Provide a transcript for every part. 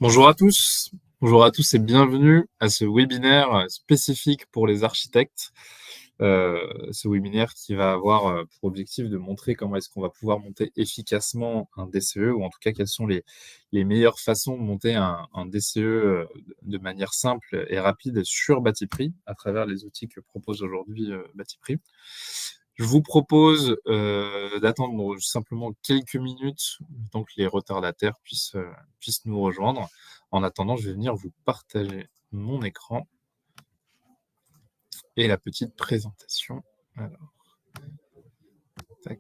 Bonjour à tous. Bonjour à tous et bienvenue à ce webinaire spécifique pour les architectes. Ce webinaire qui va avoir pour objectif de montrer comment est-ce qu'on va pouvoir monter efficacement un DCE, ou en tout cas quelles sont les meilleures façons de monter un DCE de manière simple et rapide sur Batipree à travers les outils que propose aujourd'hui Batipree. Je vous propose d'attendre simplement quelques minutes le temps que les retardataires puissent nous rejoindre. En attendant, je vais venir vous partager mon écran et la petite présentation. Alors, tac.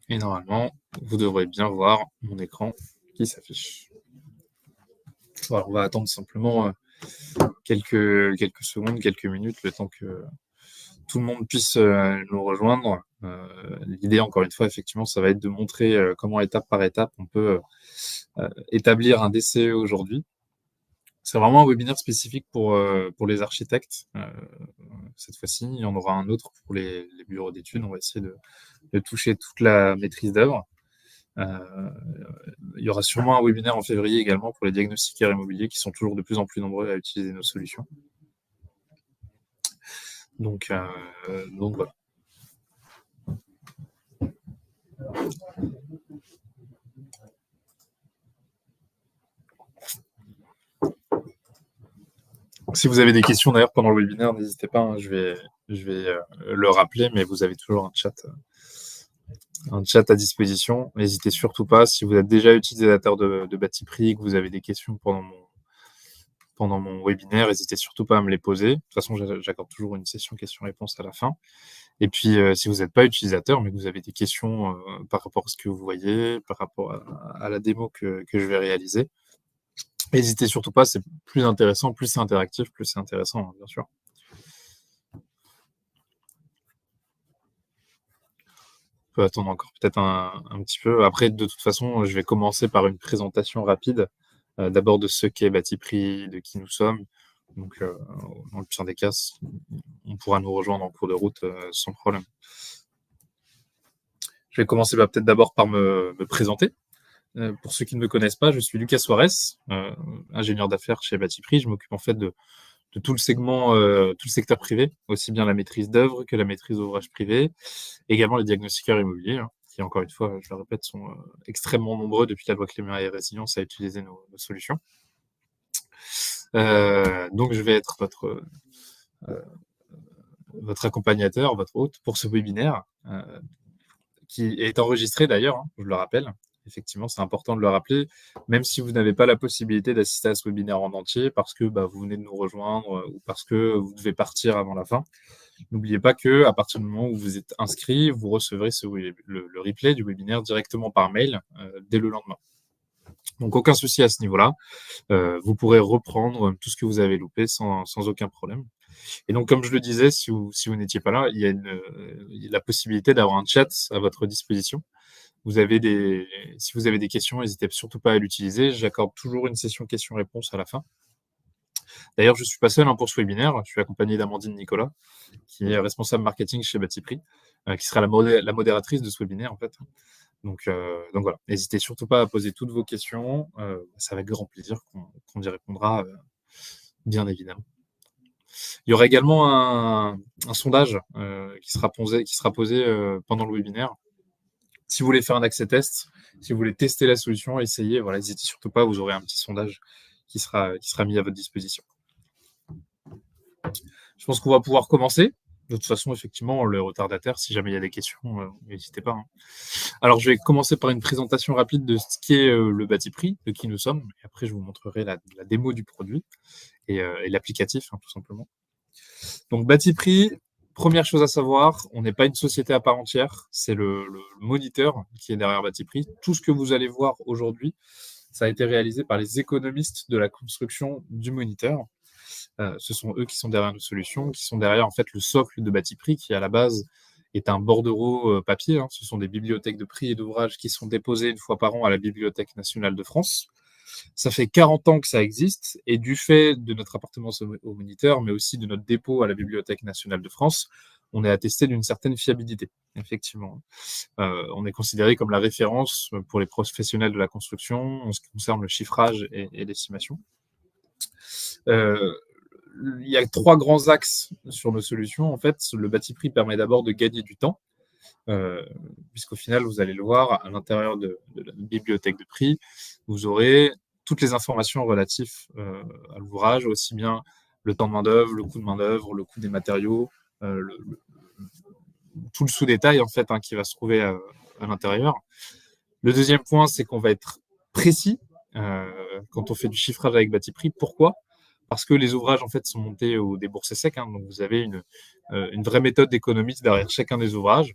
Et normalement, vous devrez bien voir mon écran qui s'affiche. Alors, on va attendre simplement quelques secondes, quelques minutes, le temps que tout le monde puisse nous rejoindre. L'idée, encore une fois, effectivement, ça va être de montrer comment, étape par étape, on peut établir un DCE aujourd'hui. C'est vraiment un webinaire spécifique pour les architectes. Cette fois-ci, il y en aura un autre pour les bureaux d'études. On va essayer de toucher toute la maîtrise d'œuvre. Il y aura sûrement un webinaire en février également pour les diagnostiqueurs immobiliers qui sont toujours de plus en plus nombreux à utiliser nos solutions. Donc voilà. Si vous avez des questions d'ailleurs pendant le webinaire, n'hésitez pas, hein, je vais le rappeler, mais vous avez toujours un chat à disposition. N'hésitez surtout pas, si vous êtes déjà utilisateur de Batipree, que vous avez des questions pendant mon webinaire, n'hésitez surtout pas à me les poser. De toute façon, j'accorde toujours une session questions-réponses à la fin. Et puis, si vous n'êtes pas utilisateur, mais que vous avez des questions par rapport à ce que vous voyez, par rapport à la démo que je vais réaliser, n'hésitez surtout pas, c'est plus intéressant, plus c'est interactif, plus c'est intéressant, hein, bien sûr. On peut attendre encore peut-être un petit peu. Après, de toute façon, je vais commencer par une présentation rapide, d'abord de ce qu'est Batipree, de qui nous sommes. Donc, dans le pire des cas, on pourra nous rejoindre en cours de route sans problème. Je vais commencer peut-être d'abord par me présenter. Pour ceux qui ne me connaissent pas, je suis Lucas Suarez, ingénieur d'affaires chez Batipree. Je m'occupe en fait de tout le segment, tout le secteur privé, aussi bien la maîtrise d'œuvre que la maîtrise d'ouvrage privé, également les diagnostiqueurs immobiliers, hein, qui encore une fois, je le répète, sont extrêmement nombreux depuis la loi Climat et Résilience à utiliser nos solutions. Donc je vais être votre accompagnateur, votre hôte pour ce webinaire, qui est enregistré d'ailleurs, hein, je le rappelle. Effectivement, c'est important de le rappeler, même si vous n'avez pas la possibilité d'assister à ce webinaire en entier parce que vous venez de nous rejoindre ou parce que vous devez partir avant la fin. N'oubliez pas que à partir du moment où vous êtes inscrit, vous recevrez le replay du webinaire directement par mail dès le lendemain. Donc aucun souci à ce niveau-là. Vous pourrez reprendre tout ce que vous avez loupé sans aucun problème. Et donc, comme je le disais, si vous n'étiez pas là, il y a la possibilité d'avoir un chat à votre disposition. Si vous avez des questions, n'hésitez surtout pas à l'utiliser. J'accorde toujours une session questions-réponses à la fin. D'ailleurs, je ne suis pas seul pour ce webinaire. Je suis accompagné d'Amandine Nicolas, qui est responsable marketing chez Batipree, qui sera la modératrice de ce webinaire, en fait. Donc voilà, n'hésitez surtout pas à poser toutes vos questions. C'est avec grand plaisir qu'on y répondra, bien évidemment. Il y aura également un sondage qui sera posé pendant le webinaire. Si vous voulez faire un accès test, si vous voulez tester la solution, essayez, voilà, n'hésitez surtout pas, vous aurez un petit sondage qui sera mis à votre disposition. Je pense qu'on va pouvoir commencer. De toute façon, effectivement, le retardataire, si jamais il y a des questions, n'hésitez pas. Hein. Alors, je vais commencer par une présentation rapide de ce qu'est le Batipree, de qui nous sommes. Et après, je vous montrerai la démo du produit et l'applicatif, hein, tout simplement. Donc, Batipree, première chose à savoir, on n'est pas une société à part entière. C'est le moniteur qui est derrière Batipree. Tout ce que vous allez voir aujourd'hui, ça a été réalisé par les économistes de la construction du moniteur. Ce sont eux qui sont derrière nos solutions, qui sont derrière en fait le socle de Batipree, qui à la base est un bordereau papier. Hein. Ce sont des bibliothèques de prix et d'ouvrages qui sont déposées une fois par an à la Bibliothèque nationale de France. Ça fait 40 ans que ça existe, et du fait de notre appartenance au Moniteur, mais aussi de notre dépôt à la Bibliothèque nationale de France, on est attesté d'une certaine fiabilité, effectivement. On est considéré comme la référence pour les professionnels de la construction en ce qui concerne le chiffrage et l'estimation. Il y a 3 grands axes sur nos solutions. En fait, le bâti prix permet d'abord de gagner du temps, puisqu'au final, vous allez le voir, à l'intérieur de la bibliothèque de prix, vous aurez toutes les informations relatives à l'ouvrage, aussi bien le temps de main-d'œuvre, le coût de main-d'œuvre, le coût des matériaux, tout le sous-détail en fait qui va se trouver à l'intérieur. Le deuxième point, c'est qu'on va être précis quand on fait du chiffrage avec bâti prix. Pourquoi ? Parce que les ouvrages en fait sont montés au déboursé sec, donc vous avez une vraie méthode d'économie derrière chacun des ouvrages.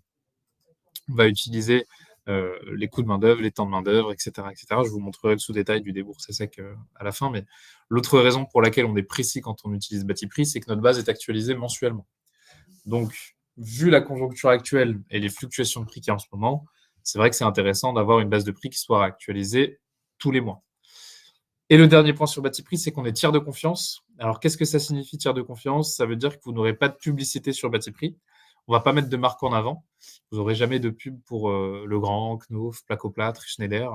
On va utiliser les coûts de main-d'œuvre, les temps de main-d'œuvre, etc., etc. Je vous montrerai le sous-détail du déboursé sec à la fin, mais l'autre raison pour laquelle on est précis quand on utilise bâti prix, c'est que notre base est actualisée mensuellement. Donc, vu la conjoncture actuelle et les fluctuations de prix qu'il y a en ce moment, c'est vrai que c'est intéressant d'avoir une base de prix qui soit actualisée tous les mois. Et le dernier point sur bâti prix, c'est qu'on est tiers de confiance. Alors, qu'est-ce que ça signifie tiers de confiance ? Ça veut dire que vous n'aurez pas de publicité sur bâti prix. On ne va pas mettre de marque en avant. Vous n'aurez jamais de pub pour Legrand, Knauf, Placoplâtre, Schneider.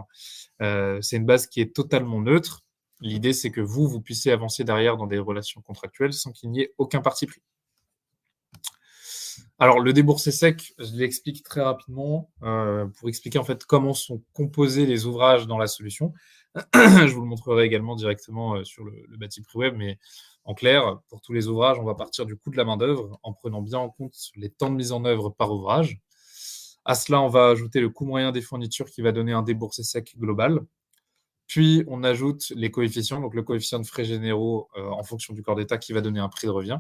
C'est une base qui est totalement neutre. L'idée, c'est que vous puissiez avancer derrière dans des relations contractuelles sans qu'il n'y ait aucun parti pris. Alors, le déboursé sec, je l'explique très rapidement pour expliquer en fait comment sont composés les ouvrages dans la solution. Je vous le montrerai également directement sur le bâti prix web, mais en clair, pour tous les ouvrages, on va partir du coût de la main-d'œuvre en prenant bien en compte les temps de mise en œuvre par ouvrage. À cela, on va ajouter le coût moyen des fournitures qui va donner un déboursé sec global. Puis, on ajoute les coefficients, donc le coefficient de frais généraux en fonction du corps d'état qui va donner un prix de revient,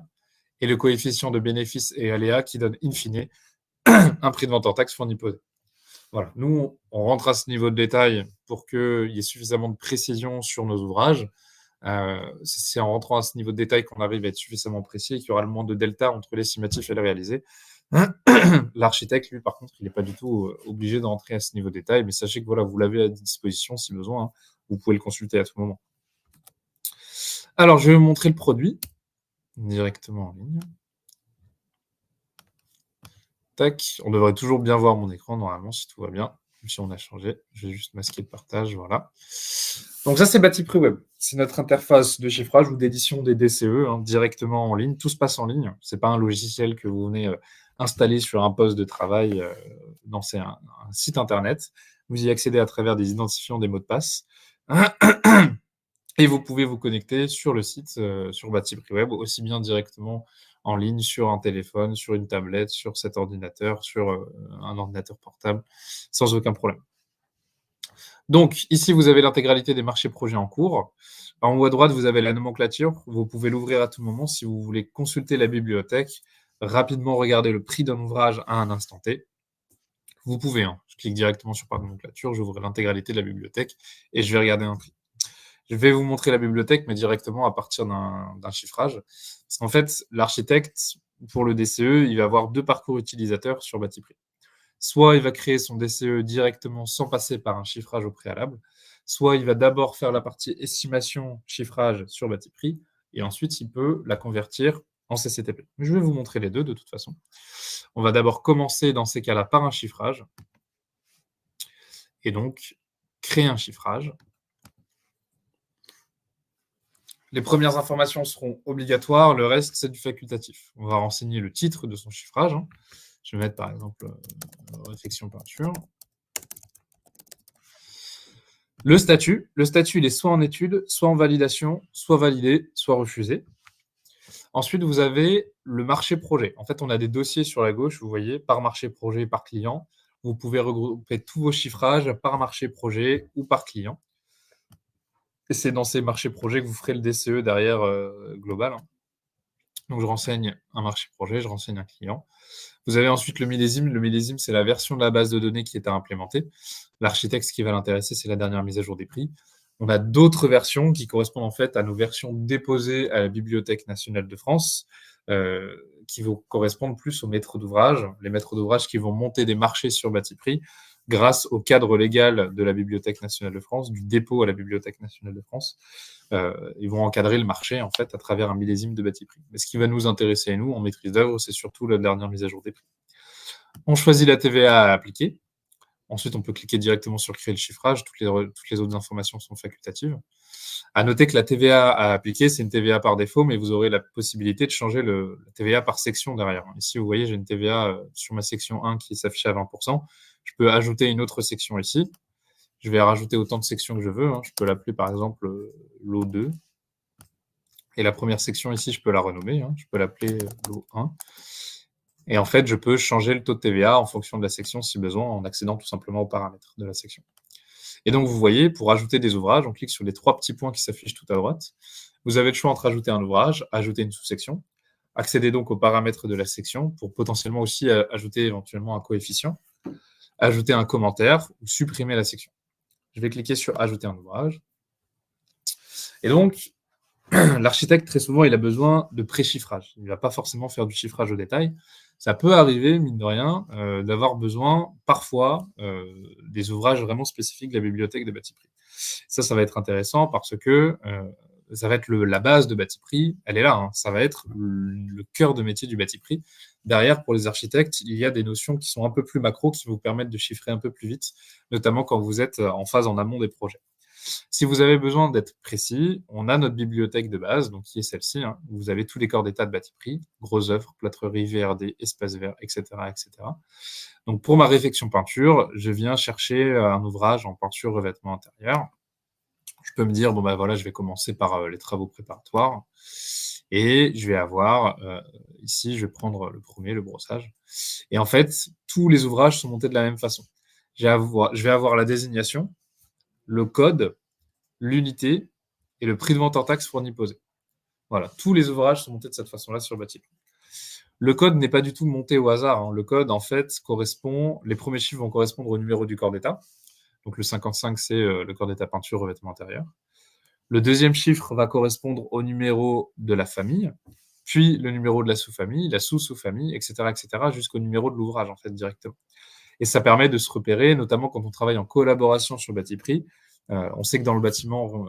et le coefficient de bénéfices et aléas qui donne in fine un prix de vente hors taxe fourni posé. Voilà. Nous, on rentre à ce niveau de détail pour qu'il y ait suffisamment de précision sur nos ouvrages. C'est en rentrant à ce niveau de détail qu'on arrive à être suffisamment précis et qu'il y aura le moins de delta entre l'estimatif et le réalisé. L'architecte, lui, par contre, il n'est pas du tout obligé de rentrer à ce niveau de détail, mais sachez que voilà, vous l'avez à disposition si besoin. Hein. Vous pouvez le consulter à tout moment. Alors, je vais vous montrer le produit directement en ligne. Tac, on devrait toujours bien voir mon écran normalement si tout va bien. Même si on a changé, je vais juste masquer le partage, voilà. Donc ça, c'est bâti prix web. C'est notre interface de chiffrage ou d'édition des DCE directement en ligne. Tout se passe en ligne. C'est pas un logiciel que vous venez installer sur un poste de travail. Non, c'est un site internet. Vous y accédez à travers des identifiants, des mots de passe. Et vous pouvez vous connecter sur le site, sur bâti prix web, aussi bien directement en ligne sur un téléphone, sur une tablette, sur cet ordinateur, sur un ordinateur portable, sans aucun problème. Donc, ici, vous avez l'intégralité des marchés projets en cours. En haut à droite, vous avez la nomenclature. Vous pouvez l'ouvrir à tout moment si vous voulez consulter la bibliothèque, rapidement regarder le prix d'un ouvrage à un instant T. Vous pouvez, hein. Je clique directement sur par nomenclature, j'ouvre l'intégralité de la bibliothèque et je vais regarder un prix. Je vais vous montrer la bibliothèque, mais directement à partir d'un chiffrage. Parce qu'en fait, l'architecte, pour le DCE, il va avoir 2 parcours utilisateurs sur bâti prix. Soit il va créer son DCE directement sans passer par un chiffrage au préalable, soit il va d'abord faire la partie estimation chiffrage sur bâti prix, et ensuite il peut la convertir en CCTP. Je vais vous montrer les deux de toute façon. On va d'abord commencer dans ces cas-là par un chiffrage, et donc créer un chiffrage. Les premières informations seront obligatoires, le reste, c'est du facultatif. On va renseigner le titre de son chiffrage. Je vais mettre par exemple réfection peinture. Le statut, il est soit en étude, soit en validation, soit validé, soit refusé. Ensuite, vous avez le marché projet. En fait, on a des dossiers sur la gauche, vous voyez, par marché projet, par client. Vous pouvez regrouper tous vos chiffrages par marché projet ou par client. Et c'est dans ces marchés projets que vous ferez le DCE derrière global. Donc, je renseigne un marché projet, je renseigne un client. Vous avez ensuite le millésime. Le millésime, c'est la version de la base de données qui est à implémenter. L'architecte, ce qui va l'intéresser, c'est la dernière mise à jour des prix. On a d'autres versions qui correspondent en fait à nos versions déposées à la Bibliothèque nationale de France, qui vont correspondre plus aux maîtres d'ouvrage, les maîtres d'ouvrage qui vont monter des marchés sur bâti prix. grâce au cadre légal de la Bibliothèque nationale de France, du dépôt à la Bibliothèque nationale de France. Ils vont encadrer le marché, en fait, à travers un millésime de bâti prix. Mais ce qui va nous intéresser, nous, en maîtrise d'œuvre, c'est surtout la dernière mise à jour des prix. On choisit la TVA à appliquer. Ensuite, on peut cliquer directement sur créer le chiffrage. Toutes les autres informations sont facultatives. À noter que la TVA à appliquer, c'est une TVA par défaut, mais vous aurez la possibilité de changer la TVA par section derrière. Ici, vous voyez, j'ai une TVA sur ma section 1 qui s'affiche à 20%. Je peux ajouter une autre section ici. Je vais rajouter autant de sections que je veux. Je peux l'appeler par exemple lot 2. Et la première section ici, je peux la renommer. Je peux l'appeler lot 1. Et en fait, je peux changer le taux de TVA en fonction de la section si besoin, en accédant tout simplement aux paramètres de la section. Et donc, vous voyez, pour ajouter des ouvrages, on clique sur les 3 petits points qui s'affichent tout à droite. Vous avez le choix entre ajouter un ouvrage, ajouter une sous-section, accéder donc aux paramètres de la section pour potentiellement aussi ajouter éventuellement un coefficient, ajouter un commentaire ou supprimer la section. Je vais cliquer sur ajouter un ouvrage. Et donc, l'architecte, très souvent, il a besoin de pré-chiffrage. Il ne va pas forcément faire du chiffrage au détail. Ça peut arriver, mine de rien, d'avoir besoin, parfois, des ouvrages vraiment spécifiques de la bibliothèque de bâti prix. Ça va être intéressant parce que ça va être la base de bâti prix. Elle est là. Ça va être le cœur de métier du bâti prix. Derrière, pour les architectes, il y a des notions qui sont un peu plus macro, qui vous permettent de chiffrer un peu plus vite, notamment quand vous êtes en phase en amont des projets. Si vous avez besoin d'être précis, on a notre bibliothèque de base, donc qui est celle-ci. Vous avez tous les corps d'état de bâti prix, gros œuvres, plâtrerie, VRD, espace vert, etc., etc. Donc pour ma réfection peinture, je viens chercher un ouvrage en peinture revêtement intérieur. Je peux me dire, bon ben voilà, je vais commencer par les travaux préparatoires. Et je vais avoir, ici, je vais prendre le premier, le brossage. Et en fait, tous les ouvrages sont montés de la même façon. Je vais avoir la désignation, le code, l'unité et le prix de vente en taxe fourni posé. Voilà, tous les ouvrages sont montés de cette façon-là sur bâti. Le code n'est pas du tout monté au hasard. Le code, en fait, les premiers chiffres vont correspondre au numéro du corps d'état. Donc le 55, c'est le corps d'état peinture, revêtement intérieur. Le deuxième chiffre va correspondre au numéro de la famille, puis le numéro de la sous-famille, la sous-sous-famille, etc., jusqu'au numéro de l'ouvrage, en fait, directement. Et ça permet de se repérer, notamment quand on travaille en collaboration sur bâti prix. On sait que dans le bâtiment,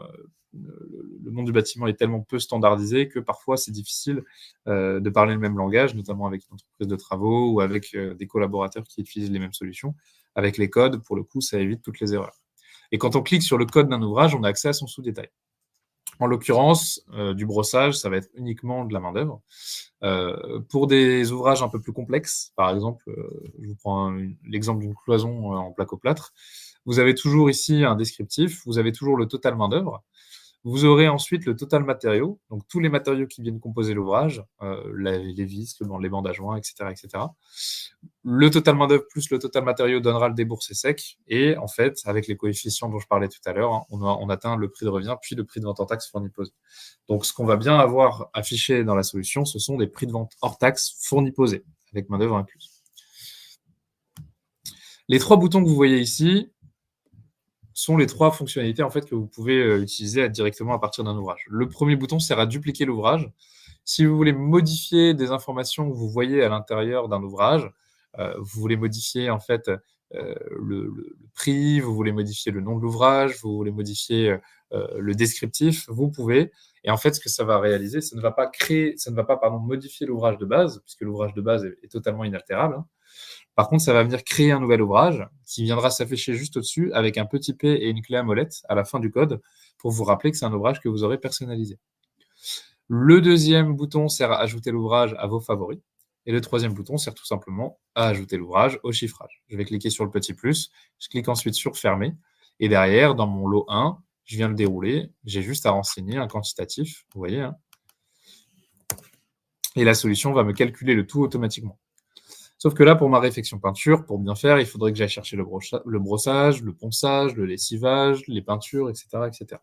le monde du bâtiment est tellement peu standardisé que parfois c'est difficile de parler le même langage, notamment avec une entreprise de travaux ou avec des collaborateurs qui utilisent les mêmes solutions. Avec les codes, pour le coup, ça évite toutes les erreurs. Et quand on clique sur le code d'un ouvrage, on a accès à son sous-détail. En l'occurrence, du brossage, ça va être uniquement de la main-d'œuvre. Pour des ouvrages un peu plus complexes, par exemple, je vous prends l'exemple d'une cloison en placo-plâtre, vous avez toujours ici un descriptif, vous avez toujours le total main-d'œuvre. Vous aurez ensuite le total matériaux, donc tous les matériaux qui viennent composer l'ouvrage, les vis, les bandes à joints, etc., etc. Le total main-d'œuvre plus le total matériaux donnera le déboursé sec. Et en fait, avec les coefficients dont je parlais tout à l'heure, on atteint le prix de revient, puis le prix de vente hors taxe fourni posé. Donc, ce qu'on va bien avoir affiché dans la solution, ce sont des prix de vente hors taxe fourni posé, avec main-d'œuvre incluse. Les 3 boutons que vous voyez ici sont les 3 fonctionnalités en fait, que vous pouvez utiliser directement à partir d'un ouvrage. Le premier bouton sert à dupliquer l'ouvrage. Si vous voulez modifier des informations que vous voyez à l'intérieur d'un ouvrage, vous voulez modifier en fait le prix, vous voulez modifier le nom de l'ouvrage, vous voulez modifier le descriptif, vous pouvez. Et en fait, ce que ça va réaliser, ça ne va pas modifier l'ouvrage de base, puisque l'ouvrage de base est totalement inaltérable. Par contre, ça va venir créer un nouvel ouvrage qui viendra s'afficher juste au-dessus avec un petit P et une clé à molette à la fin du code pour vous rappeler que c'est un ouvrage que vous aurez personnalisé. Le deuxième bouton sert à ajouter l'ouvrage à vos favoris. Et le troisième bouton sert tout simplement à ajouter l'ouvrage au chiffrage. Je vais cliquer sur le petit plus, je clique ensuite sur fermer. Et derrière, dans mon lot 1, je viens le dérouler. J'ai juste à renseigner un quantitatif, vous voyez. Et la solution va me calculer le tout automatiquement. Sauf que là, pour ma réfection peinture, pour bien faire, il faudrait que j'aille chercher le brossage, le ponçage, le lessivage, les peintures, etc., etc.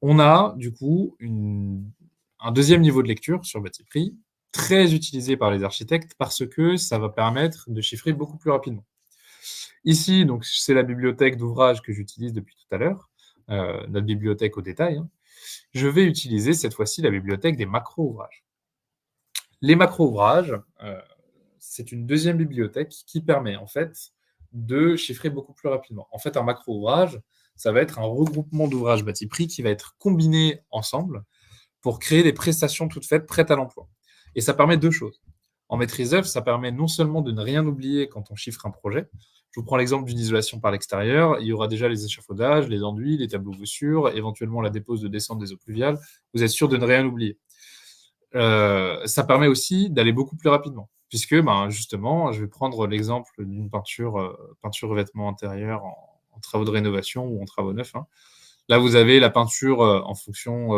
On a, du coup, un deuxième niveau de lecture sur bâti prix, très utilisé par les architectes parce que ça va permettre de chiffrer beaucoup plus rapidement. Ici, donc, c'est la bibliothèque d'ouvrages que j'utilise depuis tout à l'heure, notre bibliothèque au détail. Je vais utiliser cette fois-ci la bibliothèque des macro-ouvrages. Les macro-ouvrages, c'est une deuxième bibliothèque qui permet en fait de chiffrer beaucoup plus rapidement. En fait, un macro-ouvrage, ça va être un regroupement d'ouvrages bâti prix qui va être combiné ensemble pour créer des prestations toutes faites, prêtes à l'emploi. Et ça permet deux choses. En maîtrise œuvre, ça permet non seulement de ne rien oublier quand on chiffre un projet. Je vous prends l'exemple d'une isolation par l'extérieur. Il y aura déjà les échafaudages, les enduits, les tableaux voussures, éventuellement la dépose de descente des eaux pluviales. Vous êtes sûr de ne rien oublier. Ça permet aussi d'aller beaucoup plus rapidement, puisque justement, je vais prendre l'exemple d'une peinture revêtement intérieur en travaux de rénovation ou en travaux neufs. Là, vous avez la peinture en fonction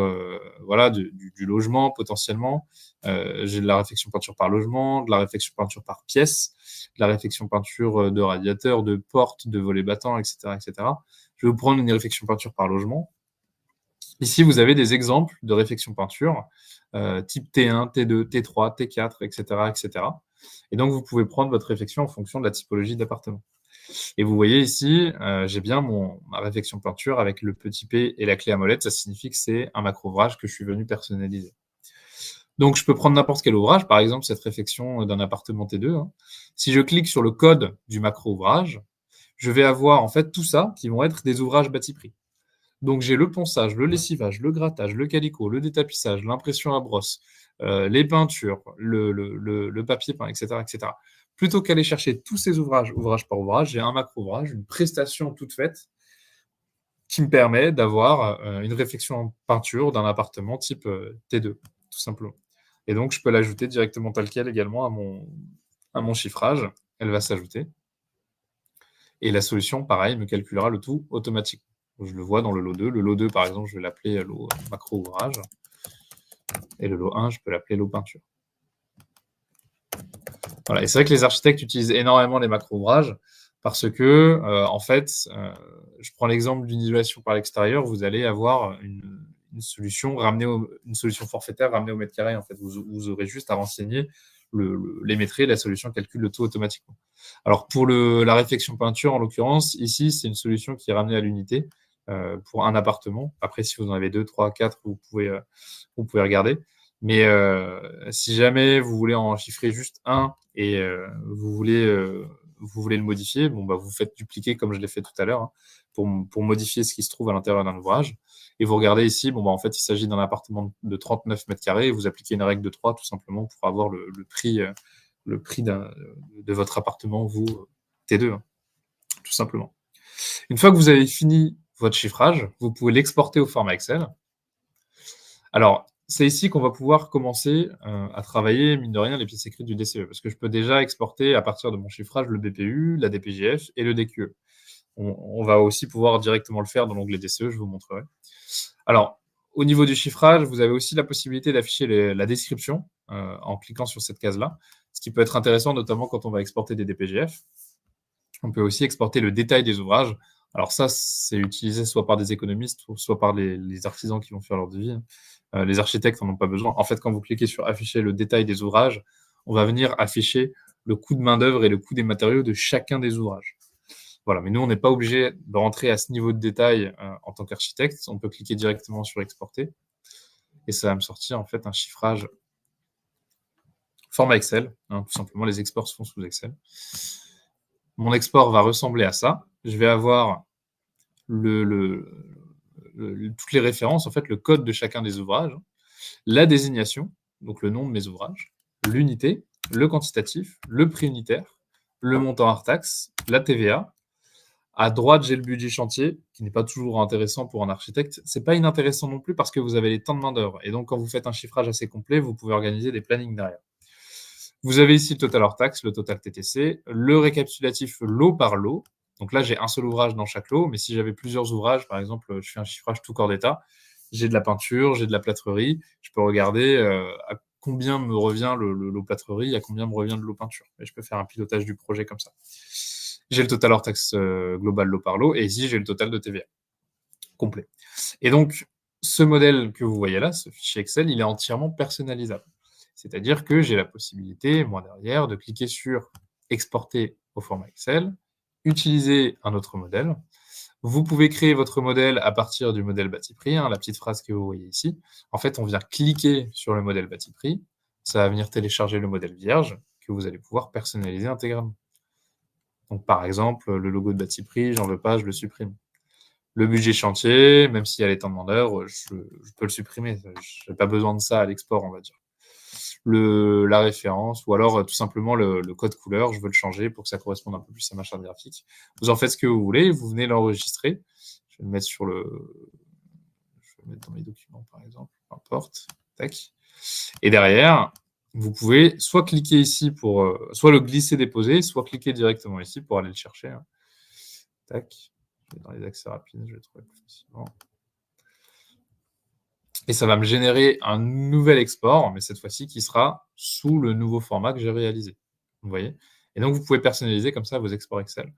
voilà, du logement potentiellement. J'ai de la réfection peinture par logement, de la réfection peinture par pièce, de la réfection peinture de radiateur, de porte, de volets battants, etc., etc. Je vais vous prendre une réfection peinture par logement. Ici, vous avez des exemples de réfection peinture type T1, T2, T3, T4, etc., etc. Et donc, vous pouvez prendre votre réfection en fonction de la typologie d'appartement. Et vous voyez ici, j'ai bien ma réfection peinture avec le petit P et la clé à molette. Ça signifie que c'est un macro-ouvrage que je suis venu personnaliser. Donc, je peux prendre n'importe quel ouvrage, par exemple cette réfection d'un appartement T2. Si je clique sur le code du macro-ouvrage, je vais avoir en fait tout ça qui vont être des ouvrages bâti prix. Donc, j'ai le ponçage, le lessivage, le grattage, le calicot, le détapissage, l'impression à brosse, les peintures, le papier peint, etc., etc. Plutôt qu'aller chercher tous ces ouvrages, ouvrage par ouvrage, j'ai un macro-ouvrage, une prestation toute faite qui me permet d'avoir une réflexion en peinture d'un appartement type T2, tout simplement. Et donc, je peux l'ajouter directement tel quel également à mon chiffrage. Elle va s'ajouter. Et la solution, pareil, me calculera le tout automatiquement. Je le vois dans le lot 2. Le lot 2, par exemple, je vais l'appeler lot macro-ouvrage. Et le lot 1, je peux l'appeler lot peinture. Voilà. Et c'est vrai que les architectes utilisent énormément les macro-ouvrages parce que, en fait, je prends l'exemple d'une isolation par l'extérieur, vous allez avoir une solution une solution forfaitaire ramenée au mètre carré. En fait, vous aurez juste à renseigner les métrés, la solution calcule le tout automatiquement. Alors pour la réflexion peinture, en l'occurrence, ici, c'est une solution qui est ramenée à l'unité pour un appartement. Après, si vous en avez 2, 3, 4, vous pouvez regarder. Mais si jamais vous voulez en chiffrer juste un et vous voulez le modifier, vous faites dupliquer comme je l'ai fait tout à l'heure pour modifier ce qui se trouve à l'intérieur d'un ouvrage. Et vous regardez ici, en fait, il s'agit d'un appartement de 39 mètres carrés et vous appliquez une règle de 3 tout simplement pour avoir le prix de votre appartement, vous, T2, tout simplement. Une fois que vous avez fini votre chiffrage, vous pouvez l'exporter au format Excel. Alors, c'est ici qu'on va pouvoir commencer à travailler, mine de rien, les pièces écrites du DCE, parce que je peux déjà exporter à partir de mon chiffrage le BPU, la DPJF et le DQE. On va aussi pouvoir directement le faire dans l'onglet DCE, je vous montrerai. Alors, au niveau du chiffrage, vous avez aussi la possibilité d'afficher la description en cliquant sur cette case-là, ce qui peut être intéressant, notamment quand on va exporter des DPJF. On peut aussi exporter le détail des ouvrages. Alors ça, c'est utilisé soit par des économistes, soit par les artisans qui vont faire leur devis. Les architectes n'en ont pas besoin. En fait, quand vous cliquez sur afficher le détail des ouvrages, on va venir afficher le coût de main-d'œuvre et le coût des matériaux de chacun des ouvrages. Voilà, mais nous, on n'est pas obligé de rentrer à ce niveau de détail en tant qu'architecte. On peut cliquer directement sur exporter et ça va me sortir en fait un chiffrage format Excel. Tout simplement, les exports se font sous Excel. Mon export va ressembler à ça. Je vais avoir toutes les références, en fait, le code de chacun des ouvrages, la désignation, donc le nom de mes ouvrages, l'unité, le quantitatif, le prix unitaire, le montant hors taxe, la TVA. À droite, j'ai le budget chantier, qui n'est pas toujours intéressant pour un architecte. C'est pas inintéressant non plus parce que vous avez les temps de main-d'œuvre. Et donc, quand vous faites un chiffrage assez complet, vous pouvez organiser des plannings derrière. Vous avez ici le total hors taxe, le total TTC, le récapitulatif lot par lot. Donc là, j'ai un seul ouvrage dans chaque lot, mais si j'avais plusieurs ouvrages, par exemple, je fais un chiffrage tout corps d'état, j'ai de la peinture, j'ai de la plâtrerie, je peux regarder à combien me revient le lot plâtrerie, à combien me revient le lot peinture. Et je peux faire un pilotage du projet comme ça. J'ai le total hors taxe global lot par lot, et ici, j'ai le total de TVA complet. Et donc, ce modèle que vous voyez là, ce fichier Excel, il est entièrement personnalisable. C'est-à-dire que j'ai la possibilité, moi derrière, de cliquer sur exporter au format Excel, utiliser un autre modèle. Vous pouvez créer votre modèle à partir du modèle bâti prix, la petite phrase que vous voyez ici. En fait, on vient cliquer sur le modèle bâti prix, ça va venir télécharger le modèle vierge que vous allez pouvoir personnaliser intégralement. Donc, par exemple, le logo de Batiprix, j'en veux pas, je le supprime. Le budget chantier, même s'il y a les temps demandeurs, je peux le supprimer. Je n'ai pas besoin de ça à l'export, on va dire. La référence, ou alors tout simplement le code couleur, je veux le changer pour que ça corresponde un peu plus à ma charte graphique. Vous en faites ce que vous voulez, vous venez l'enregistrer. Je vais le mettre je vais le mettre dans mes documents, par exemple, peu importe. Tac. Et derrière, vous pouvez soit cliquer ici pour, soit le glisser-déposer, soit cliquer directement ici pour aller le chercher. Hein. Tac. Dans les accès rapides, je vais le trouver plus facilement. Et ça va me générer un nouvel export, mais cette fois-ci qui sera sous le nouveau format que j'ai réalisé. Vous voyez? Et donc, vous pouvez personnaliser comme ça vos exports Excel.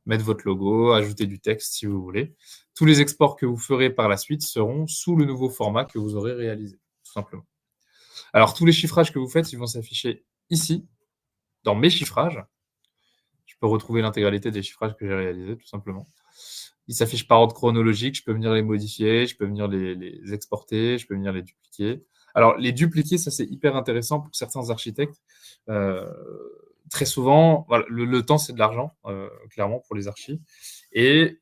Mettre votre logo, ajouter du texte si vous voulez. Tous les exports que vous ferez par la suite seront sous le nouveau format que vous aurez réalisé, tout simplement. Alors, tous les chiffrages que vous faites, ils vont s'afficher ici, dans mes chiffrages. Je peux retrouver l'intégralité des chiffrages que j'ai réalisés, tout simplement. Ils s'affichent par ordre chronologique, je peux venir les modifier, je peux venir les exporter, je peux venir les dupliquer. Alors, les dupliquer, ça c'est hyper intéressant pour certains architectes. Très souvent, voilà, le temps c'est de l'argent, clairement, pour les archis. Et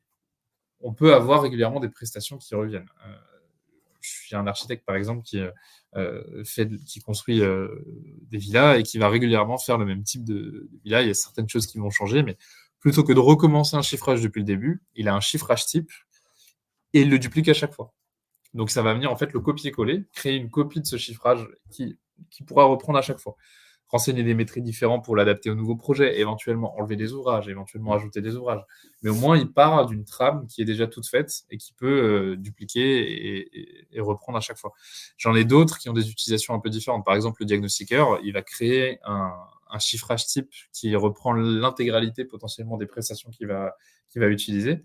on peut avoir régulièrement des prestations qui reviennent. J'ai un architecte, par exemple, qui construit des villas et qui va régulièrement faire le même type de villa. Il y a certaines choses qui vont changer, mais plutôt que de recommencer un chiffrage depuis le début, il a un chiffrage type et il le duplique à chaque fois. Donc, ça va venir en fait le copier-coller, créer une copie de ce chiffrage qui pourra reprendre à chaque fois. Renseigner des métriques différents pour l'adapter au nouveau projet, éventuellement enlever des ouvrages, éventuellement ajouter des ouvrages. Mais au moins, il part d'une trame qui est déjà toute faite et qui peut dupliquer et reprendre à chaque fois. J'en ai d'autres qui ont des utilisations un peu différentes. Par exemple, le diagnostiqueur, il va créer un chiffrage type qui reprend l'intégralité potentiellement des prestations qu'il va utiliser.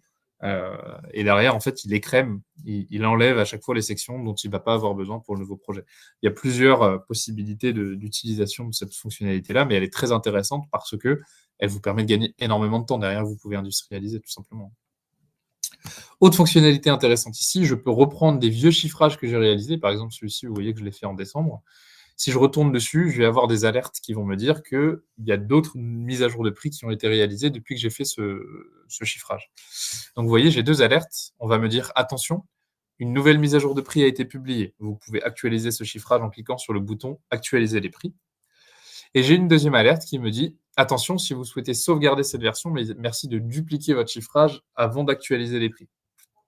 Et derrière, en fait, il écrème, il enlève à chaque fois les sections dont il ne va pas avoir besoin pour le nouveau projet. Il y a plusieurs possibilités d'utilisation de cette fonctionnalité-là, mais elle est très intéressante parce que elle vous permet de gagner énormément de temps. Derrière, vous pouvez industrialiser tout simplement. Autre fonctionnalité intéressante ici, je peux reprendre des vieux chiffrages que j'ai réalisés. Par exemple, celui-ci, vous voyez que je l'ai fait en décembre. Si je retourne dessus, je vais avoir des alertes qui vont me dire qu'il y a d'autres mises à jour de prix qui ont été réalisées depuis que j'ai fait ce chiffrage. Donc, vous voyez, j'ai deux alertes. On va me dire, attention, une nouvelle mise à jour de prix a été publiée. Vous pouvez actualiser ce chiffrage en cliquant sur le bouton « Actualiser les prix ». Et j'ai une deuxième alerte qui me dit, attention, si vous souhaitez sauvegarder cette version, mais merci de dupliquer votre chiffrage avant d'actualiser les prix.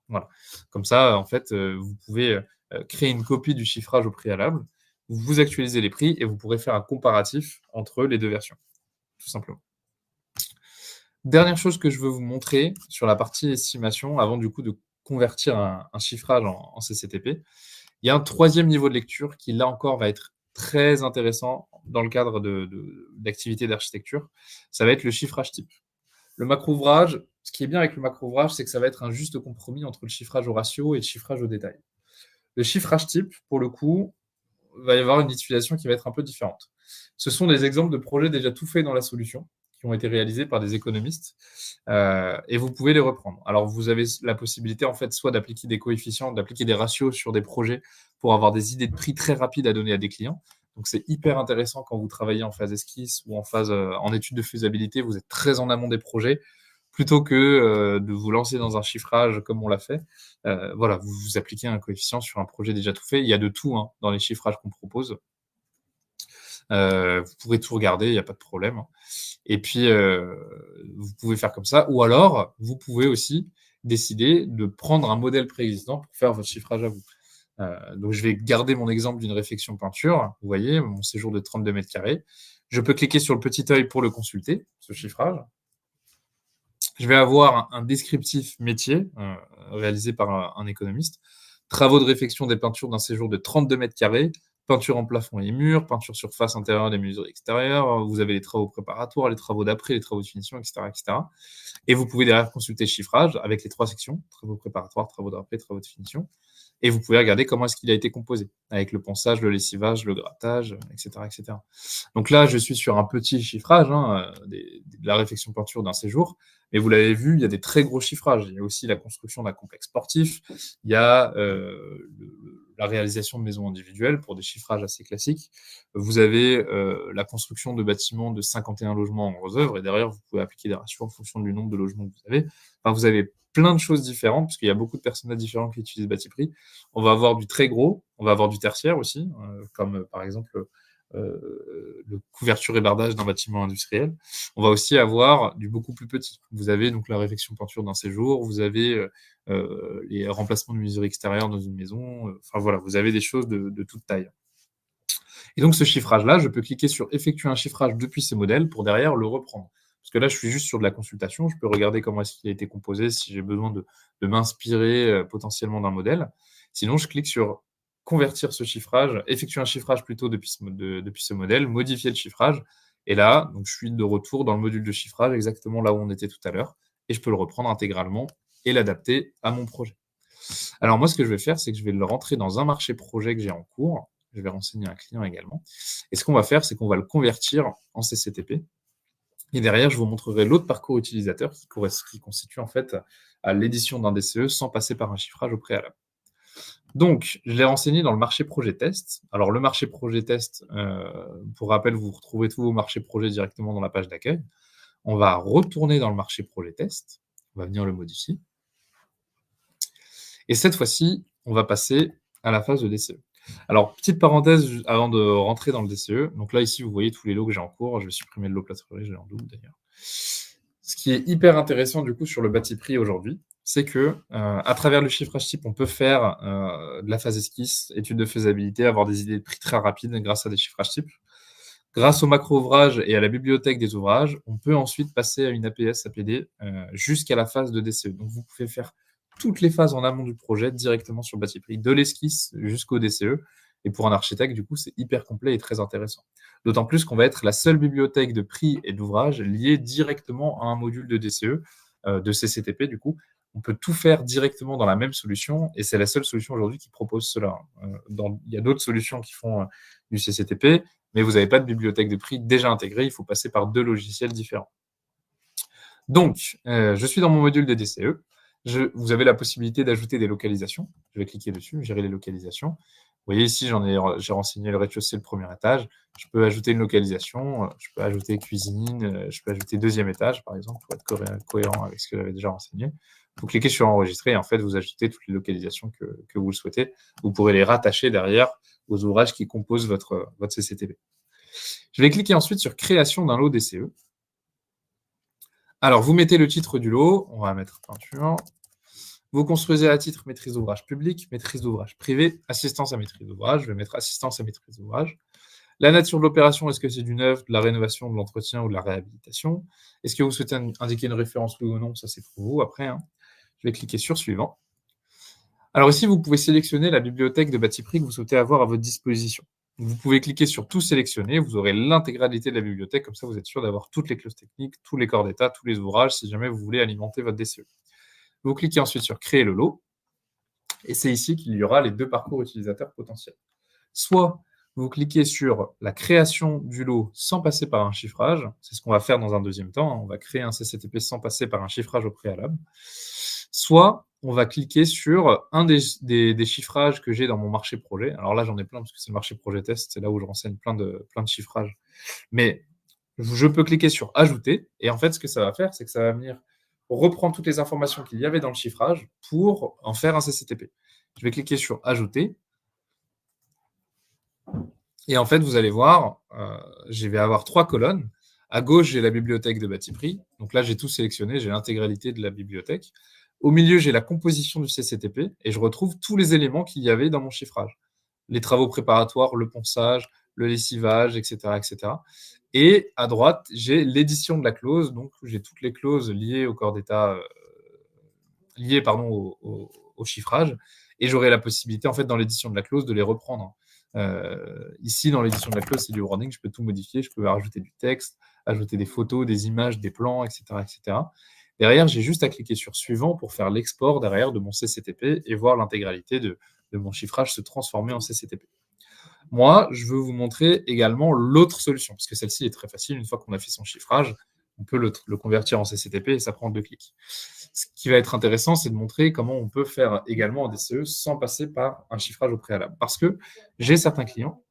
Voilà. Comme ça, en fait, vous pouvez créer une copie du chiffrage au préalable, vous actualisez les prix et vous pourrez faire un comparatif entre les deux versions, tout simplement. Dernière chose que je veux vous montrer sur la partie estimation, avant du coup de convertir un chiffrage en CCTP, il y a un troisième niveau de lecture qui, là encore, va être très intéressant dans le cadre d'activités d'architecture. Ça va être le chiffrage type. Le macro-ouvrage, ce qui est bien avec le macro-ouvrage, c'est que ça va être un juste compromis entre le chiffrage au ratio et le chiffrage au détail. Le chiffrage type, pour le coup, va y avoir une utilisation qui va être un peu différente. Ce sont des exemples de projets déjà tout faits dans la solution, qui ont été réalisés par des économistes, et vous pouvez les reprendre. Alors, vous avez la possibilité, en fait, soit d'appliquer des coefficients, d'appliquer des ratios sur des projets pour avoir des idées de prix très rapides à donner à des clients. Donc, c'est hyper intéressant quand vous travaillez en phase esquisse ou en étude de faisabilité, vous êtes très en amont des projets, plutôt que de vous lancer dans un chiffrage comme on l'a fait. Voilà, vous appliquez un coefficient sur un projet déjà tout fait. Il y a de tout dans les chiffrages qu'on propose. Vous pourrez tout regarder, il n'y a pas de problème. Et puis, vous pouvez faire comme ça. Ou alors, vous pouvez aussi décider de prendre un modèle préexistant pour faire votre chiffrage à vous. Donc, je vais garder mon exemple d'une réfection peinture. Vous voyez, mon séjour de 32 mètres carrés. Je peux cliquer sur le petit œil pour le consulter, ce chiffrage. Je vais avoir un descriptif métier réalisé par un économiste. Travaux de réfection des peintures d'un séjour de 32 mètres carrés, peinture en plafond et murs, peinture sur face intérieure des menuiseries extérieures. Vous avez les travaux préparatoires, les travaux d'après, les travaux de finition, etc., etc. Et vous pouvez derrière consulter le chiffrage avec les trois sections, travaux préparatoires, travaux d'après, travaux de finition. Et vous pouvez regarder comment est-ce qu'il a été composé, avec le ponçage, le lessivage, le grattage, etc., etc. Donc là, je suis sur un petit chiffrage de la réfection peinture d'un séjour. Mais vous l'avez vu, il y a des très gros chiffrages. Il y a aussi la construction d'un complexe sportif. Il y a la réalisation de maisons individuelles pour des chiffrages assez classiques. Vous avez la construction de bâtiments de 51 logements en gros œuvre, et derrière, vous pouvez appliquer des ratios en fonction du nombre de logements que vous avez. Enfin, vous avez plein de choses différentes, parce qu'il y a beaucoup de personnages différents qui utilisent Batiprix. On va avoir du très gros, on va avoir du tertiaire aussi, comme par exemple le couverture et bardage d'un bâtiment industriel. On va aussi avoir du beaucoup plus petit. Vous avez donc la réfection peinture d'un séjour, vous avez les remplacements de menuiserie extérieure dans une maison. Enfin voilà, vous avez des choses de toute taille. Et donc ce chiffrage-là, je peux cliquer sur effectuer un chiffrage depuis ces modèles pour derrière le reprendre. Parce que là, je suis juste sur de la consultation, je peux regarder comment est-ce qu'il a été composé, si j'ai besoin de m'inspirer potentiellement d'un modèle. Sinon, je clique sur convertir ce chiffrage, effectuer un chiffrage plutôt depuis ce modèle, modifier le chiffrage. Et là, donc, je suis de retour dans le module de chiffrage, exactement là où on était tout à l'heure. Et je peux le reprendre intégralement et l'adapter à mon projet. Alors moi, ce que je vais faire, c'est que je vais le rentrer dans un marché projet que j'ai en cours. Je vais renseigner un client également. Et ce qu'on va faire, c'est qu'on va le convertir en CCTP. Et derrière, je vous montrerai l'autre parcours utilisateur qui constitue en fait à l'édition d'un DCE sans passer par un chiffrage au préalable. Donc, je l'ai renseigné dans le marché projet test. Alors, le marché projet test, pour rappel, vous retrouvez tous vos marchés projets directement dans la page d'accueil. On va retourner dans le marché projet test. On va venir le modifier. Et cette fois-ci, on va passer à la phase de DCE. Alors, petite parenthèse avant de rentrer dans le DCE. Donc là, ici, vous voyez tous les lots que j'ai en cours. Je vais supprimer le lot plâtrerie, je l'ai en double d'ailleurs. Ce qui est hyper intéressant du coup sur le Batiprix aujourd'hui, c'est que à travers le chiffrage type, on peut faire de la phase esquisse, étude de faisabilité, avoir des idées de prix très rapides grâce à des chiffrages types. Grâce au macro-ouvrage et à la bibliothèque des ouvrages, on peut ensuite passer à une APS APD jusqu'à la phase de DCE. Donc vous pouvez faire toutes les phases en amont du projet directement sur Batiprix, de l'esquisse jusqu'au DCE. Et pour un architecte, du coup, c'est hyper complet et très intéressant. D'autant plus qu'on va être la seule bibliothèque de prix et d'ouvrages liée directement à un module de DCE, de CCTP, du coup. On peut tout faire directement dans la même solution et c'est la seule solution aujourd'hui qui propose cela. Il y a d'autres solutions qui font du CCTP, mais vous n'avez pas de bibliothèque de prix déjà intégrée. Il faut passer par 2 logiciels différents. Donc, je suis dans mon module de DCE. Vous avez la possibilité d'ajouter des localisations. Je vais cliquer dessus, gérer les localisations. Vous voyez ici, j'ai renseigné le rez-de-chaussée, le premier étage. Je peux ajouter une localisation, je peux ajouter cuisine, je peux ajouter deuxième étage, par exemple, pour être cohérent avec ce que j'avais déjà renseigné. Vous cliquez sur enregistrer et en fait, vous ajoutez toutes les localisations que vous le souhaitez. Vous pourrez les rattacher derrière aux ouvrages qui composent votre CCTP. Je vais cliquer ensuite sur création d'un lot DCE. Alors, vous mettez le titre du lot, on va mettre peinture. Vous construisez à titre maîtrise d'ouvrage public, maîtrise d'ouvrage privé, assistance à maîtrise d'ouvrage. Je vais mettre assistance à maîtrise d'ouvrage. La nature de l'opération, est-ce que c'est du neuf, de la rénovation, de l'entretien ou de la réhabilitation? Est-ce que vous souhaitez indiquer une référence oui ou non? Ça, c'est pour vous après. Je vais cliquer sur suivant. Alors ici, vous pouvez sélectionner la bibliothèque de Batiprix que vous souhaitez avoir à votre disposition. Vous pouvez cliquer sur tout sélectionner, vous aurez l'intégralité de la bibliothèque, comme ça vous êtes sûr d'avoir toutes les clauses techniques, tous les corps d'état, tous les ouvrages, si jamais vous voulez alimenter votre DCE. Vous cliquez ensuite sur créer le lot, et c'est ici qu'il y aura les 2 parcours utilisateurs potentiels. Soit vous cliquez sur la création du lot sans passer par un chiffrage, c'est ce qu'on va faire dans un deuxième temps, on va créer un CCTP sans passer par un chiffrage au préalable. Soit on va cliquer sur un des chiffrages que j'ai dans mon marché projet. Alors là, j'en ai plein parce que c'est le marché projet test, c'est là où je renseigne plein de chiffrages. Mais je peux cliquer sur ajouter et en fait, ce que ça va faire, c'est que ça va venir reprendre toutes les informations qu'il y avait dans le chiffrage pour en faire un CCTP. Je vais cliquer sur ajouter. Et en fait, vous allez voir, je vais avoir 3 colonnes. À gauche, j'ai la bibliothèque de Batiprix. Donc là, j'ai tout sélectionné, j'ai l'intégralité de la bibliothèque. Au milieu, j'ai la composition du CCTP et je retrouve tous les éléments qu'il y avait dans mon chiffrage. Les travaux préparatoires, le ponçage, le lessivage, etc., etc. Et à droite, j'ai l'édition de la clause. Donc, j'ai toutes les clauses liées au corps d'état, liées au chiffrage. Et j'aurai la possibilité, en fait, dans l'édition de la clause, de les reprendre. Ici, dans l'édition de la clause, c'est du wording, je peux tout modifier, je peux rajouter du texte, ajouter des photos, des images, des plans, etc., etc. Derrière, j'ai juste à cliquer sur suivant pour faire l'export derrière de mon CCTP et voir l'intégralité de mon chiffrage se transformer en CCTP. Moi, je veux vous montrer également l'autre solution, parce que celle-ci est très facile. Une fois qu'on a fait son chiffrage, on peut le convertir en CCTP et ça prend 2 clics. Ce qui va être intéressant, c'est de montrer comment on peut faire également un DCE sans passer par un chiffrage au préalable. Parce que j'ai certains clients,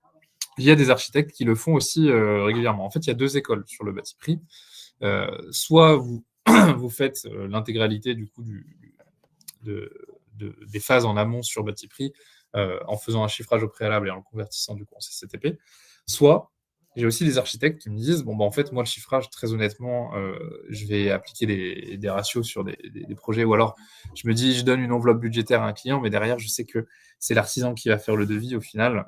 il y a des architectes qui le font aussi régulièrement. En fait, il y a deux écoles sur le bâti prix. Soit vous, vous faites l'intégralité du coup des phases en amont sur bâti prix en faisant un chiffrage au préalable et en le convertissant du coup en CCTP. Soit j'ai aussi des architectes qui me disent bon, bah, en fait, moi, le chiffrage, très honnêtement, je vais appliquer des ratios sur des projets ou alors je me dis, je donne une enveloppe budgétaire à un client, mais derrière, je sais que c'est l'artisan qui va faire le devis au final.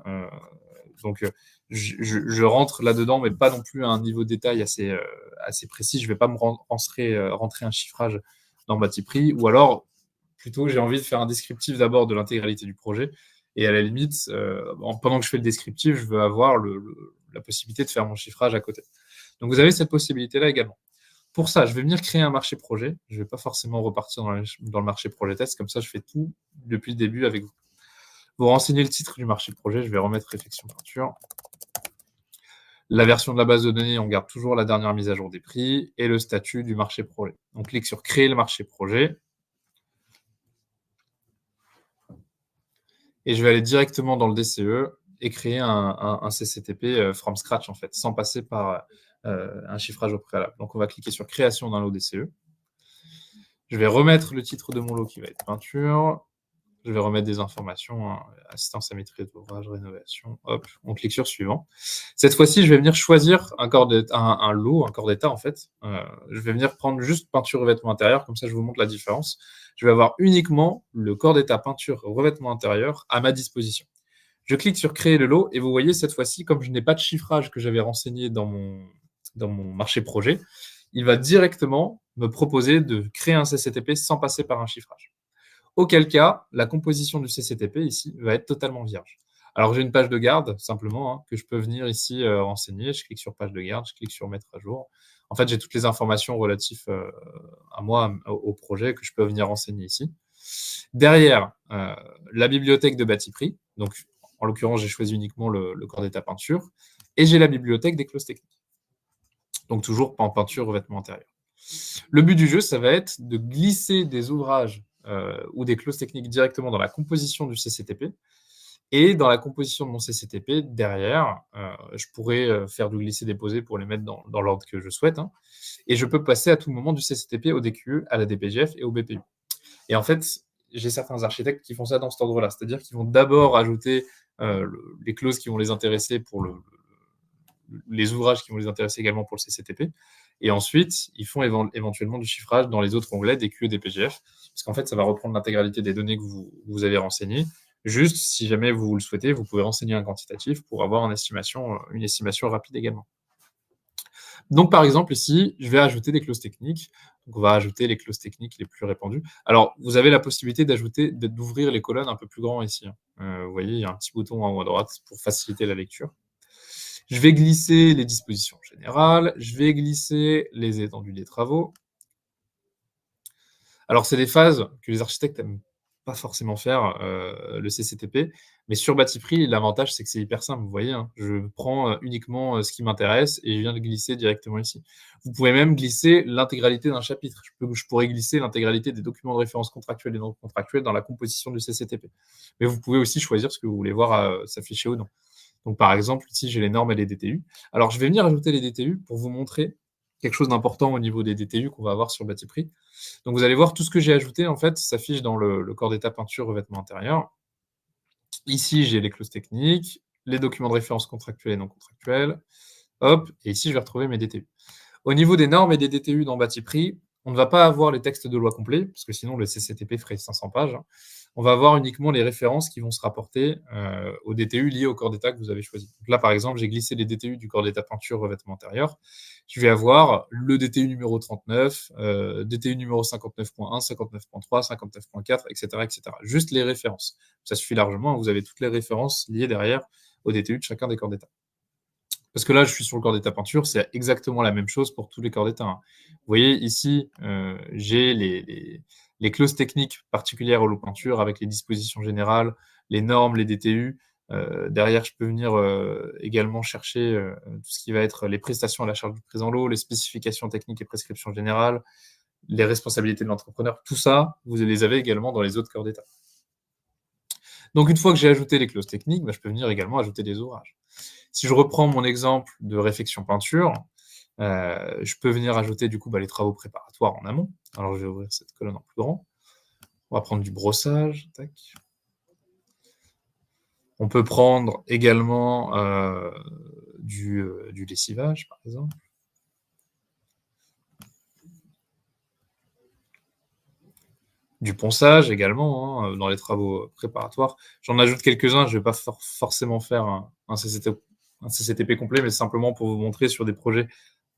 Donc, je rentre là-dedans, mais pas non plus à un niveau de détail assez précis. Je ne vais pas me rentrer un chiffrage dans bâti prix ou alors plutôt, j'ai envie de faire un descriptif d'abord de l'intégralité du projet. Et à la limite, pendant que je fais le descriptif, je veux avoir la possibilité de faire mon chiffrage à côté. Donc, vous avez cette possibilité-là également. Pour ça, je vais venir créer un marché projet. Je ne vais pas forcément repartir dans le marché projet test. Comme ça, je fais tout depuis le début avec vous. Vous renseignez le titre du marché projet. Je vais remettre réflexion peinture. La version de la base de données, on garde toujours la dernière mise à jour des prix et le statut du marché projet. On clique sur créer le marché projet. Et je vais aller directement dans le DCE et créer un CCTP from scratch, en fait, sans passer par un chiffrage au préalable. Donc, on va cliquer sur création d'un lot DCE. Je vais remettre le titre de mon lot qui va être peinture. Je vais remettre des informations, hein, assistance à maîtrise d'ouvrage, rénovation. Hop, on clique sur suivant. Cette fois-ci, je vais venir choisir un lot, un corps d'état en fait. Je vais venir prendre juste peinture revêtement intérieur, comme ça je vous montre la différence. Je vais avoir uniquement le corps d'état peinture revêtement intérieur à ma disposition. Je clique sur créer le lot et vous voyez cette fois-ci, comme je n'ai pas de chiffrage que j'avais renseigné dans mon marché projet, il va directement me proposer de créer un CCTP sans passer par un chiffrage. Auquel cas, la composition du CCTP ici va être totalement vierge. Alors, j'ai une page de garde, simplement, hein, que je peux venir ici renseigner. Je clique sur page de garde, je clique sur mettre à jour. En fait, j'ai toutes les informations relatives à moi, au projet, que je peux venir renseigner ici. Derrière, la bibliothèque de bâti prix. Donc, en l'occurrence, j'ai choisi uniquement le corps d'état peinture. Et j'ai la bibliothèque des clauses techniques. Donc, toujours en peinture, revêtement intérieur. Le but du jeu, ça va être de glisser des ouvrages ou des clauses techniques directement dans la composition du CCTP. Et dans la composition de mon CCTP, derrière, je pourrais faire du glisser-déposer pour les mettre dans l'ordre que je souhaite. Hein. Et je peux passer à tout moment du CCTP au DQE, à la DPGF et au BPU. Et en fait, j'ai certains architectes qui font ça dans cet ordre-là. C'est-à-dire qu'ils vont d'abord ajouter les clauses qui vont les intéresser pour les ouvrages qui vont les intéresser également pour le CCTP. Et ensuite, ils font éventuellement du chiffrage dans les autres onglets, DQE, DPGF, parce qu'en fait, ça va reprendre l'intégralité des données que vous avez renseignées. Juste, si jamais vous le souhaitez, vous pouvez renseigner un quantitatif pour avoir une estimation rapide également. Donc, par exemple, ici, je vais ajouter des clauses techniques. Donc, on va ajouter les clauses techniques les plus répandues. Alors, vous avez la possibilité d'ouvrir les colonnes un peu plus grand ici. Vous voyez, il y a un petit bouton en haut à droite pour faciliter la lecture. Je vais glisser les dispositions générales. Je vais glisser les étendues des travaux. Alors, c'est des phases que les architectes n'aiment pas forcément faire, le CCTP. Mais sur bâti prix, l'avantage, c'est que c'est hyper simple. Vous voyez, hein, je prends uniquement ce qui m'intéresse et je viens de glisser directement ici. Vous pouvez même glisser l'intégralité d'un chapitre. Je pourrais glisser l'intégralité des documents de référence contractuels et non contractuels dans la composition du CCTP. Mais vous pouvez aussi choisir ce que vous voulez voir s'afficher ou non. Donc, par exemple, ici, j'ai les normes et les DTU. Alors, je vais venir ajouter les DTU pour vous montrer quelque chose d'important au niveau des DTU qu'on va avoir sur bâti prix. Donc, vous allez voir, tout ce que j'ai ajouté, en fait, s'affiche dans le corps d'état peinture revêtement intérieur. Ici, j'ai les clauses techniques, les documents de référence contractuels et non contractuels. Hop, et ici, je vais retrouver mes DTU. Au niveau des normes et des DTU dans bâti prix, on ne va pas avoir les textes de loi complets, parce que sinon, le CCTP ferait 500 pages. Hein. On va avoir uniquement les références qui vont se rapporter aux DTU liés au corps d'état que vous avez choisi. Donc là, par exemple, j'ai glissé les DTU du corps d'état peinture revêtement intérieur. Je vais avoir le DTU numéro 39, DTU numéro 59.1, 59.3, 59.4, etc., etc. Juste les références. Ça suffit largement. Vous avez toutes les références liées derrière au DTU de chacun des corps d'état. Parce que là, je suis sur le corps d'état peinture, c'est exactement la même chose pour tous les corps d'état. Hein. Vous voyez, ici, j'ai les clauses techniques particulières au lot peinture avec les dispositions générales, les normes, les DTU. Derrière, je peux venir également chercher tout ce qui va être les prestations à la charge du présent lot, les spécifications techniques et prescriptions générales, les responsabilités de l'entrepreneur, tout ça, vous les avez également dans les autres corps d'état. Donc, une fois que j'ai ajouté les clauses techniques, je peux venir également ajouter des ouvrages. Si je reprends mon exemple de réfection peinture, je peux venir ajouter du coup les travaux préparatoires en amont. Alors, je vais ouvrir cette colonne en plus grand. On va prendre du brossage. Tac. On peut prendre également du lessivage, par exemple. Du ponçage également, dans les travaux préparatoires. J'en ajoute quelques-uns, je ne vais pas forcément faire un CCTP complet, mais simplement pour vous montrer sur des projets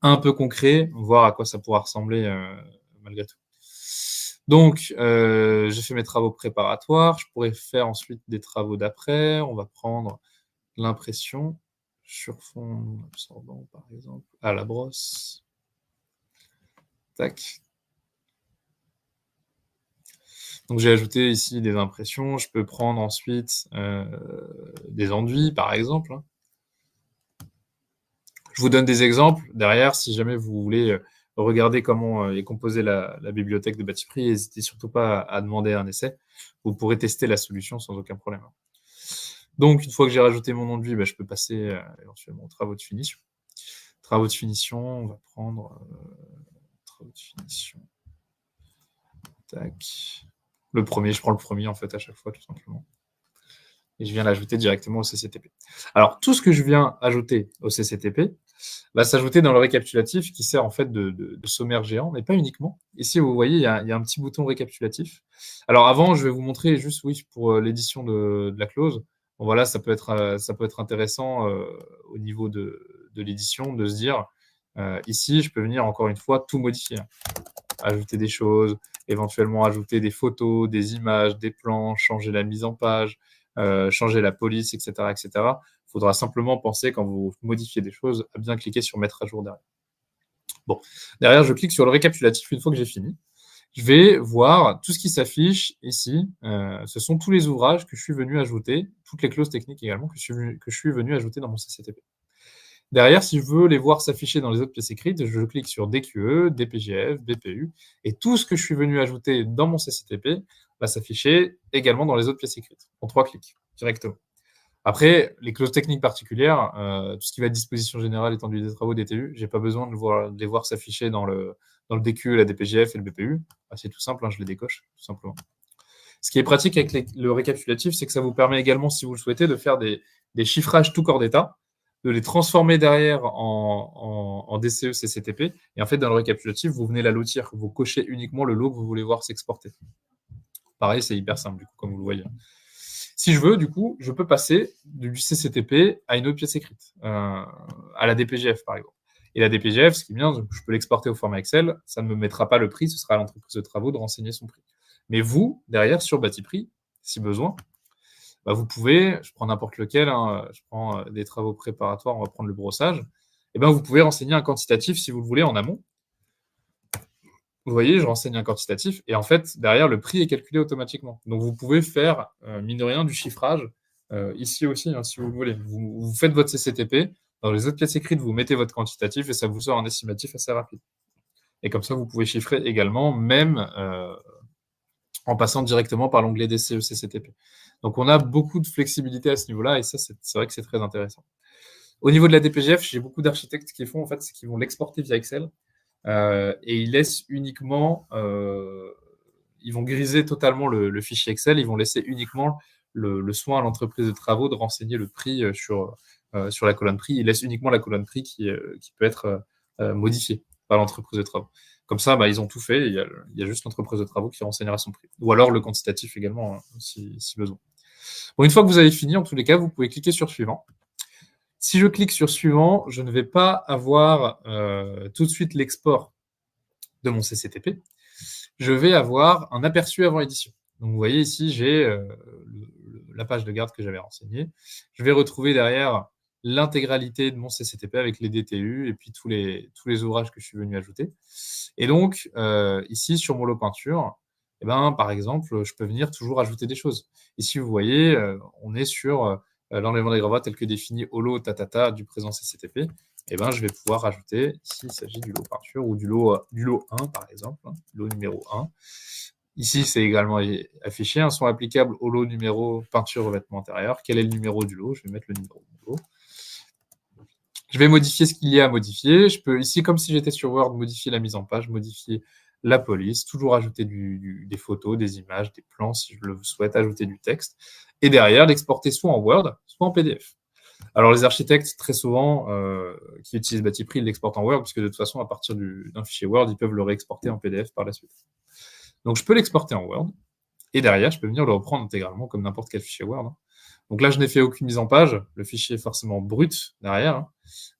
un peu concrets, voir à quoi ça pourra ressembler malgré tout. Donc, j'ai fait mes travaux préparatoires. Je pourrais faire ensuite des travaux d'après. On va prendre l'impression sur fond absorbant, par exemple, à la brosse. Tac. Donc, j'ai ajouté ici des impressions. Je peux prendre ensuite des enduits, par exemple. Je vous donne des exemples derrière. Si jamais vous voulez regarder comment est composée la bibliothèque de Batiprix, n'hésitez surtout pas à demander un essai. Vous pourrez tester la solution sans aucun problème. Donc, une fois que j'ai rajouté mon enduit, je peux passer éventuellement aux travaux de finition. Travaux de finition, on va prendre travaux de finition. Tac. Le premier, je prends le premier en fait à chaque fois, tout simplement. Et je viens l'ajouter directement au CCTP. Alors, tout ce que je viens ajouter au CCTP va s'ajouter dans le récapitulatif qui sert en fait de sommaire géant, mais pas uniquement. Ici, vous voyez, il y a un petit bouton récapitulatif. Alors, avant, je vais vous montrer juste, oui, pour l'édition de la clause. Bon, voilà, ça peut être intéressant au niveau de l'édition de se dire, ici, je peux venir encore une fois tout modifier. Ajouter des choses, éventuellement ajouter des photos, des images, des plans, changer la mise en page, changer la police, etc., etc. Il faudra simplement penser, quand vous modifiez des choses, à bien cliquer sur mettre à jour derrière. Bon, derrière, je clique sur le récapitulatif une fois que j'ai fini. Je vais voir tout ce qui s'affiche ici. Ce sont tous les ouvrages que je suis venu ajouter, toutes les clauses techniques également que je suis venu ajouter dans mon CCTP. Derrière, si je veux les voir s'afficher dans les autres pièces écrites, je clique sur DQE, DPGF, BPU, et tout ce que je suis venu ajouter dans mon CCTP va s'afficher également dans les autres pièces écrites, en 3 clics, directement. Après, les clauses techniques particulières, tout ce qui va être disposition générale, étendue des travaux, DTU, j'ai pas besoin de les voir s'afficher dans le DQE, la DPGF et le BPU. C'est tout simple, je les décoche, tout simplement. Ce qui est pratique avec le récapitulatif, c'est que ça vous permet également, si vous le souhaitez, de faire des chiffrages tout corps d'état, de les transformer derrière en DCE CCTP. Et en fait, dans le récapitulatif, vous venez la lotir. Vous cochez uniquement le lot que vous voulez voir s'exporter. Pareil, c'est hyper simple, du coup, comme vous le voyez. Si je veux, du coup, je peux passer du CCTP à une autre pièce écrite, à la DPGF, par exemple. Et la DPGF, ce qui est bien, je peux l'exporter au format Excel. Ça ne me mettra pas le prix, ce sera à l'entreprise de travaux de renseigner son prix. Mais vous, derrière, sur Batiprix, si besoin, vous pouvez, je prends n'importe lequel, je prends des travaux préparatoires, on va prendre le brossage, et vous pouvez renseigner un quantitatif si vous le voulez en amont. Vous voyez, je renseigne un quantitatif, et en fait, derrière, le prix est calculé automatiquement. Donc, vous pouvez faire, mine de rien, du chiffrage ici aussi, si vous le voulez. Vous faites votre CCTP, dans les autres pièces écrites, vous mettez votre quantitatif, et ça vous sort un estimatif assez rapide. Et comme ça, vous pouvez chiffrer également, même en passant directement par l'onglet DCE CCTP. Donc, on a beaucoup de flexibilité à ce niveau-là, et ça, c'est vrai que c'est très intéressant. Au niveau de la DPGF, j'ai beaucoup d'architectes qui font, en fait, c'est qu'ils vont l'exporter via Excel, et ils laissent uniquement, ils vont griser totalement le fichier Excel, ils vont laisser uniquement le soin à l'entreprise de travaux de renseigner le prix sur la colonne prix. Ils laissent uniquement la colonne prix qui peut être modifiée par l'entreprise de travaux. Comme ça, ils ont tout fait. Il y a juste l'entreprise de travaux qui renseignera son prix. Ou alors le quantitatif également, si besoin. Bon, une fois que vous avez fini, en tous les cas, vous pouvez cliquer sur Suivant. Si je clique sur Suivant, je ne vais pas avoir tout de suite l'export de mon CCTP. Je vais avoir un aperçu avant édition. Donc, vous voyez ici, j'ai la page de garde que j'avais renseignée. Je vais retrouver derrière l'intégralité de mon CCTP avec les DTU et puis tous les ouvrages que je suis venu ajouter. Et donc, ici, sur mon lot peinture, par exemple, je peux venir toujours ajouter des choses. Ici, vous voyez, on est sur l'enlèvement des gravats tel que défini au lot tatata du présent CCTP. eh ben, je vais pouvoir rajouter, s'il s'agit du lot peinture ou du lot 1, par exemple, hein, lot numéro 1. Ici, c'est également affiché. Un sont applicables au lot numéro peinture revêtement intérieur. Quel est le numéro du lot? Je vais mettre le numéro du lot. Je vais modifier ce qu'il y a à modifier. Je peux ici, comme si j'étais sur Word, modifier la mise en page, modifier la police, toujours ajouter des photos, des images, des plans si je le souhaite, ajouter du texte. Et derrière, l'exporter soit en Word, soit en PDF. Alors, les architectes, très souvent, qui utilisent Batipree, ils l'exportent en Word, puisque de toute façon, à partir d'un fichier Word, ils peuvent le réexporter en PDF par la suite. Donc, je peux l'exporter en Word. Et derrière, je peux venir le reprendre intégralement comme n'importe quel fichier Word, hein. Donc là, je n'ai fait aucune mise en page. Le fichier est forcément brut derrière, hein.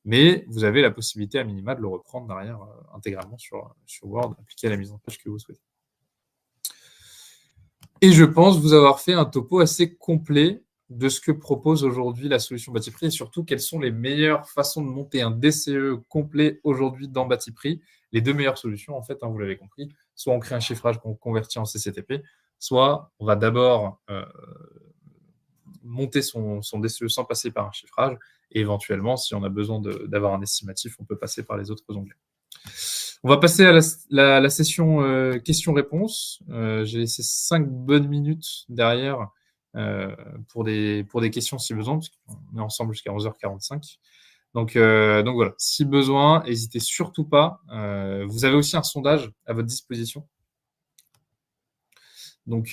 Mais vous avez la possibilité à minima de le reprendre derrière intégralement sur Word, appliquer à la mise en page que vous souhaitez. Et je pense vous avoir fait un topo assez complet de ce que propose aujourd'hui la solution Batipree et surtout quelles sont les meilleures façons de monter un DCE complet aujourd'hui dans Batipree. Les deux meilleures solutions, en fait, hein, vous l'avez compris, soit on crée un chiffrage qu'on convertit en CCTP, soit on va d'abord monter son DCE sans passer par un chiffrage et éventuellement, si on a besoin d'avoir un estimatif, on peut passer par les autres onglets. On va passer à la session questions-réponses. J'ai laissé 5 bonnes minutes derrière pour des questions si besoin, parce qu'on est ensemble jusqu'à 11h45. Donc voilà, si besoin, n'hésitez surtout pas. Vous avez aussi un sondage à votre disposition. Donc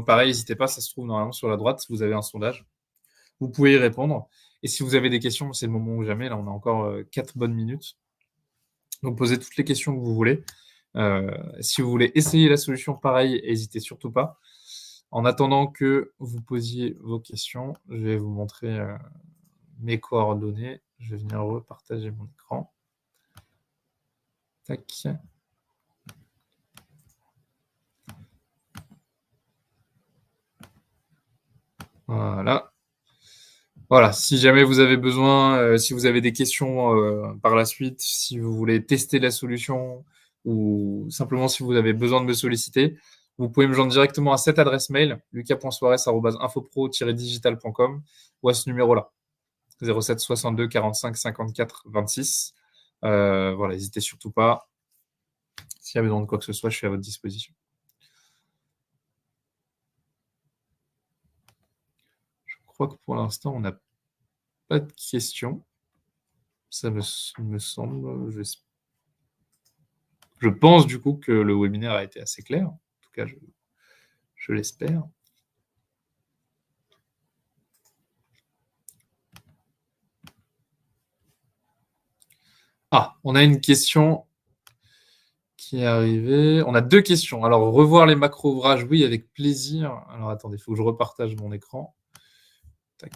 pareil, n'hésitez pas, ça se trouve normalement sur la droite, vous avez un sondage. Vous pouvez y répondre. Et si vous avez des questions, c'est le moment ou jamais. Là, on a encore 4 bonnes minutes. Donc, posez toutes les questions que vous voulez. Si vous voulez essayer la solution, pareil, n'hésitez surtout pas. En attendant que vous posiez vos questions, je vais vous montrer mes coordonnées. Je vais venir repartager mon écran. Tac. Voilà. Voilà, si jamais vous avez besoin, si vous avez des questions par la suite, si vous voulez tester la solution ou simplement si vous avez besoin de me solliciter, vous pouvez me joindre directement à cette adresse mail, lucas.soares@infopro-digital.com ou à ce numéro-là, 07 62 45 54 26. Voilà, n'hésitez surtout pas. S'il y a besoin de quoi que ce soit, je suis à votre disposition. Je crois que pour l'instant, on n'a pas de questions. Ça me semble. Je pense du coup que le webinaire a été assez clair. En tout cas, je l'espère. Ah, on a une question qui est arrivée. On a 2 questions. Alors, revoir les macro-ouvrages, oui, avec plaisir. Alors, attendez, il faut que je repartage mon écran. Tac.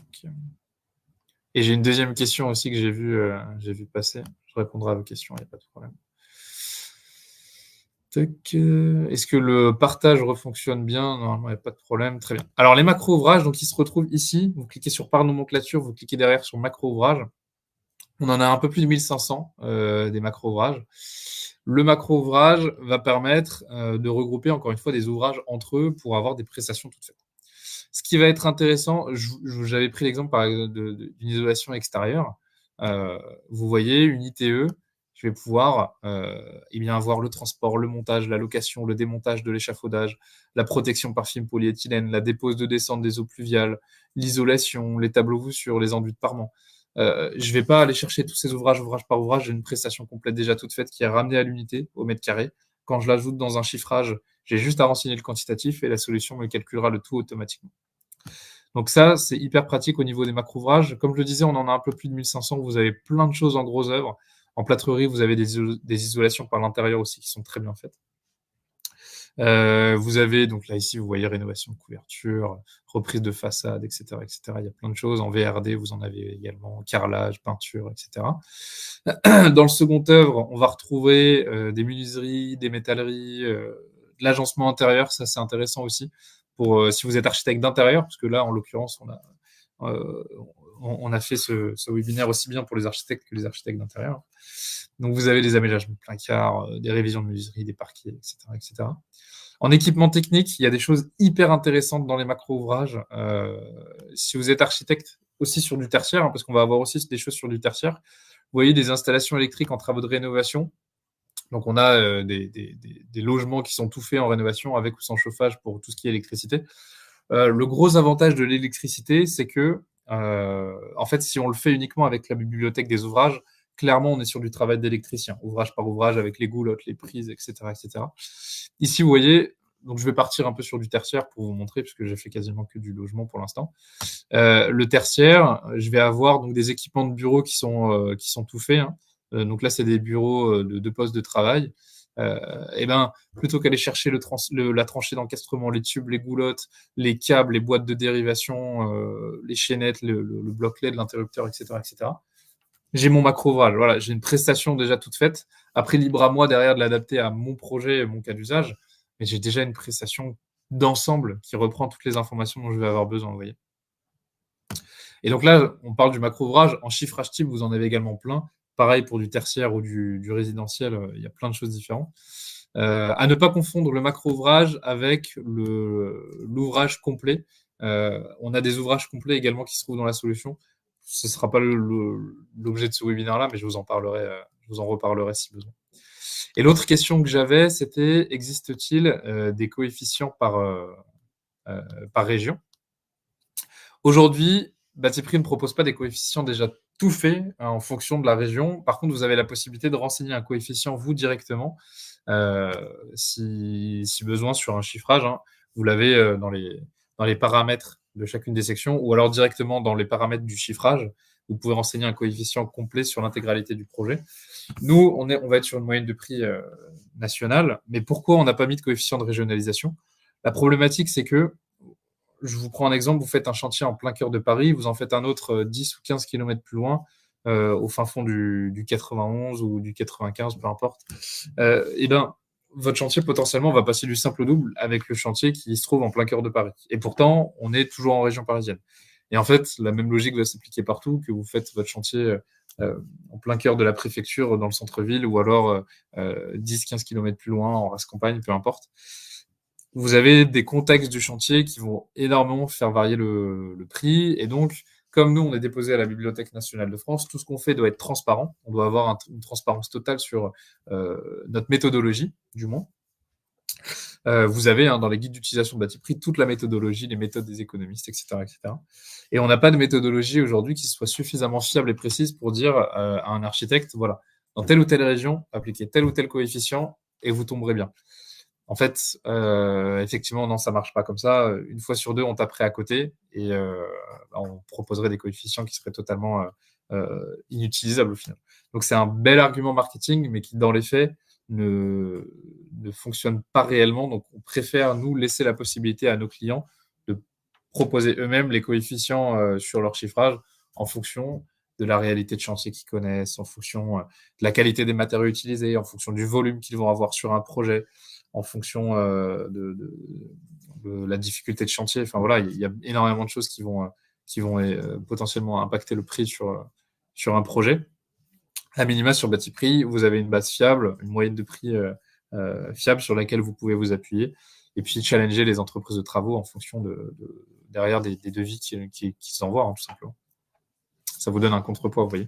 Et j'ai une deuxième question aussi que j'ai vu passer. Je répondrai à vos questions, il n'y a pas de problème. Est-ce que le partage refonctionne bien? Normalement, il n'y a pas de problème. Très bien. Alors, les macro-ouvrages, donc, ils se retrouvent ici. Vous cliquez sur par nomenclature, vous cliquez derrière sur macro-ouvrages. On en a un peu plus de 1500 des macro-ouvrages. Le macro-ouvrage va permettre de regrouper, encore une fois, des ouvrages entre eux pour avoir des prestations toutes faites. Ce qui va être intéressant, j'avais pris l'exemple d'une isolation extérieure. Vous voyez, une ITE, je vais pouvoir avoir le transport, le montage, la location, le démontage de l'échafaudage, la protection par film polyéthylène, la dépose de descente des eaux pluviales, l'isolation, les tableaux voussures, les enduits de parement. Je ne vais pas aller chercher tous ces ouvrages par ouvrage. J'ai une prestation complète déjà toute faite qui est ramenée à l'unité, au mètre carré. Quand je l'ajoute dans un chiffrage, j'ai juste à renseigner le quantitatif et la solution me calculera le tout automatiquement. Donc ça, c'est hyper pratique au niveau des macro-ouvrages. Comme je le disais, on en a un peu plus de 1500. Vous avez plein de choses en gros œuvre. En plâtrerie, vous avez des isolations par l'intérieur aussi qui sont très bien faites. Vous avez, donc là, ici, vous voyez rénovation de couverture, reprise de façade, etc., etc. Il y a plein de choses. En VRD, vous en avez également carrelage, peinture, etc. Dans le second œuvre, on va retrouver des menuiseries, des métalleries, de l'agencement intérieur. Ça, c'est intéressant aussi pour si vous êtes architecte d'intérieur, parce que là, en l'occurrence, on a fait ce webinaire aussi bien pour les architectes que les architectes d'intérieur. Donc, vous avez des aménagements de placards, des révisions de menuiserie, des parquets, etc., etc. En équipement technique, il y a des choses hyper intéressantes dans les macro-ouvrages. Si vous êtes architecte, aussi sur du tertiaire, hein, parce qu'on va avoir aussi des choses sur du tertiaire. Vous voyez des installations électriques en travaux de rénovation. Donc, on a des logements qui sont tout faits en rénovation avec ou sans chauffage pour tout ce qui est électricité. Le gros avantage de l'électricité, c'est que, en fait, si on le fait uniquement avec la bibliothèque des ouvrages, clairement, on est sur du travail d'électricien, ouvrage par ouvrage, avec les goulottes, les prises, etc., etc. Ici, vous voyez, donc je vais partir un peu sur du tertiaire pour vous montrer, puisque j'ai fait quasiment que du logement pour l'instant. Le tertiaire, je vais avoir donc des équipements de bureaux qui sont tout faits, hein. Donc là, c'est des bureaux de postes de travail. Et ben, plutôt qu'aller chercher la tranchée d'encastrement, les tubes, les goulottes, les câbles, les boîtes de dérivation, les chaînettes, le bloc LED, l'interrupteur, etc., etc. J'ai mon macro ouvrage. Voilà, j'ai une prestation déjà toute faite. Après, libre à moi derrière de l'adapter à mon projet et mon cas d'usage. Mais j'ai déjà une prestation d'ensemble qui reprend toutes les informations dont je vais avoir besoin, vous voyez. Et donc là, on parle du macro ouvrage. En chiffrage type, vous en avez également plein. Pareil pour du tertiaire ou du résidentiel, il y a plein de choses différentes. À ne pas confondre le macro ouvrage avec l'ouvrage complet. On a des ouvrages complets également qui se trouvent dans la solution. Ce ne sera pas l'objet de ce webinaire-là, mais je vous en reparlerai si besoin. Et l'autre question que j'avais, c'était existe-t-il des coefficients par région? Aujourd'hui, Batipree ne propose pas des coefficients déjà tout faits, hein, en fonction de la région. Par contre, vous avez la possibilité de renseigner un coefficient vous directement, si besoin sur un chiffrage, hein. Vous l'avez dans les paramètres de chacune des sections, ou alors directement dans les paramètres du chiffrage. Vous pouvez renseigner un coefficient complet sur l'intégralité du projet. Nous, on va être sur une moyenne de prix nationale. Mais pourquoi on n'a pas mis de coefficient de régionalisation? La problématique, c'est que, je vous prends un exemple, vous faites un chantier en plein cœur de Paris, vous en faites un autre 10 ou 15 km plus loin, au fin fond du 91 ou du 95, peu importe. Et ben, votre chantier potentiellement va passer du simple au double avec le chantier qui se trouve en plein cœur de Paris. Et pourtant, on est toujours en région parisienne. Et en fait, la même logique va s'appliquer partout, que vous faites votre chantier en plein cœur de la préfecture dans le centre-ville, ou alors 10-15 km plus loin en race campagne, peu importe. Vous avez des contextes du chantier qui vont énormément faire varier le prix. Et donc, comme nous, on est déposé à la Bibliothèque nationale de France, tout ce qu'on fait doit être transparent. On doit avoir une transparence totale sur notre méthodologie, du moins. Vous avez, hein, dans les guides d'utilisation de Batipree toute la méthodologie, les méthodes des économistes, etc., etc. Et on n'a pas de méthodologie aujourd'hui qui soit suffisamment fiable et précise pour dire à un architecte, voilà, dans telle ou telle région, appliquez tel ou tel coefficient et vous tomberez bien. En fait, effectivement, non, ça marche pas comme ça. Une fois sur deux, on taperait à côté et on proposerait des coefficients qui seraient totalement inutilisables au final. Donc, c'est un bel argument marketing, mais qui, dans les faits, ne fonctionne pas réellement. Donc, on préfère, nous, laisser la possibilité à nos clients de proposer eux-mêmes les coefficients sur leur chiffrage en fonction de la réalité de chantier qu'ils connaissent, en fonction de la qualité des matériaux utilisés, en fonction du volume qu'ils vont avoir sur un projet, en fonction de la difficulté de chantier. Enfin voilà, il y a énormément de choses qui vont potentiellement impacter le prix sur un projet. À minima, sur Batipree, vous avez une base fiable, une moyenne de prix fiable sur laquelle vous pouvez vous appuyer, et puis challenger les entreprises de travaux en fonction derrière des devis qui s'envoient, hein, tout simplement. Ça vous donne un contrepoids, vous voyez.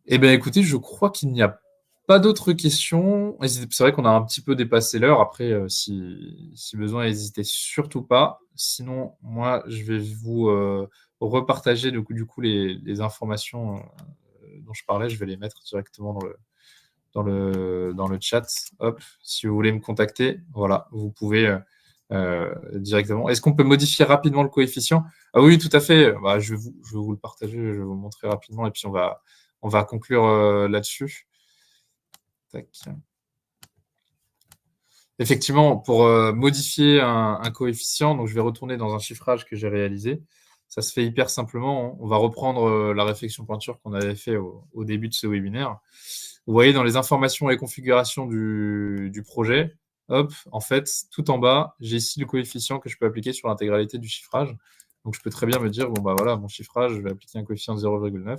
Eh bien, écoutez, je crois qu'il n'y a pas d'autres questions. C'est vrai qu'on a un petit peu dépassé l'heure. Après, si besoin, n'hésitez surtout pas. Sinon, moi, je vais vous repartager du coup les informations dont je parlais. Je vais les mettre directement dans le chat. Hop, si vous voulez me contacter, voilà, vous pouvez directement. Est-ce qu'on peut modifier rapidement le coefficient? Ah oui, tout à fait. Bah, je vais vous le partager, je vais vous le montrer rapidement et puis on va conclure là-dessus. Tac. Effectivement, pour modifier un coefficient, donc je vais retourner dans un chiffrage que j'ai réalisé. Ça se fait hyper simplement. On va reprendre la réflexion pointure qu'on avait fait au début de ce webinaire. Vous voyez, dans les informations et configurations du projet, hop, en fait, tout en bas, j'ai ici le coefficient que je peux appliquer sur l'intégralité du chiffrage. Donc, je peux très bien me dire, bon, bah voilà, mon chiffrage, je vais appliquer un coefficient de 0,9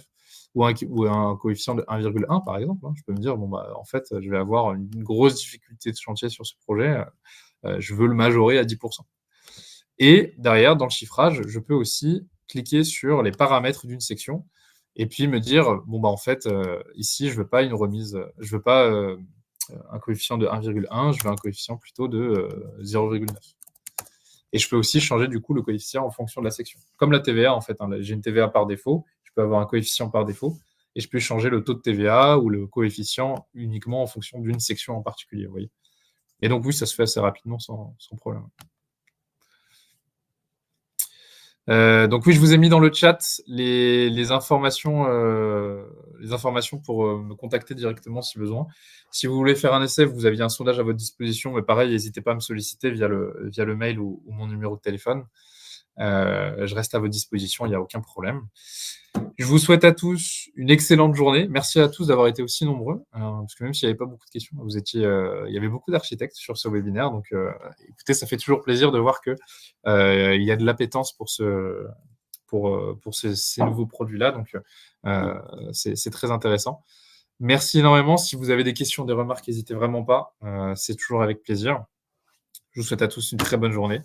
ou un coefficient de 1,1, par exemple. Hein. Je peux me dire, bon, bah, en fait, je vais avoir une grosse difficulté de chantier sur ce projet. Je veux le majorer à 10%. Et derrière, dans le chiffrage, je peux aussi cliquer sur les paramètres d'une section et puis me dire, bon, bah, en fait, ici, je veux pas une remise, je veux pas un coefficient de 1,1, je veux un coefficient plutôt de 0,9. Et je peux aussi changer du coup le coefficient en fonction de la section. Comme la TVA, en fait, hein, j'ai une TVA par défaut, je peux avoir un coefficient par défaut, et je peux changer le taux de TVA ou le coefficient uniquement en fonction d'une section en particulier. Vous voyez. Et donc oui, ça se fait assez rapidement sans problème. Donc oui, je vous ai mis dans le chat les informations pour me contacter directement si besoin. Si vous voulez faire un essai, vous aviez un sondage à votre disposition, mais pareil, n'hésitez pas à me solliciter via le mail ou mon numéro de téléphone. Je reste à votre disposition, il n'y a aucun problème. Je vous souhaite à tous une excellente journée. Merci à tous d'avoir été aussi nombreux, parce que même s'il n'y avait pas beaucoup de questions, il y avait beaucoup d'architectes sur ce webinaire. Donc, écoutez, ça fait toujours plaisir de voir que il y a de l'appétence pour ces nouveaux produits-là. Donc, c'est très intéressant. Merci énormément. Si vous avez des questions, des remarques, n'hésitez vraiment pas. C'est toujours avec plaisir. Je vous souhaite à tous une très bonne journée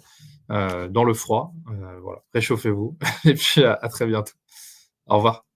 dans le froid. Voilà, réchauffez-vous et puis à très bientôt. Au revoir.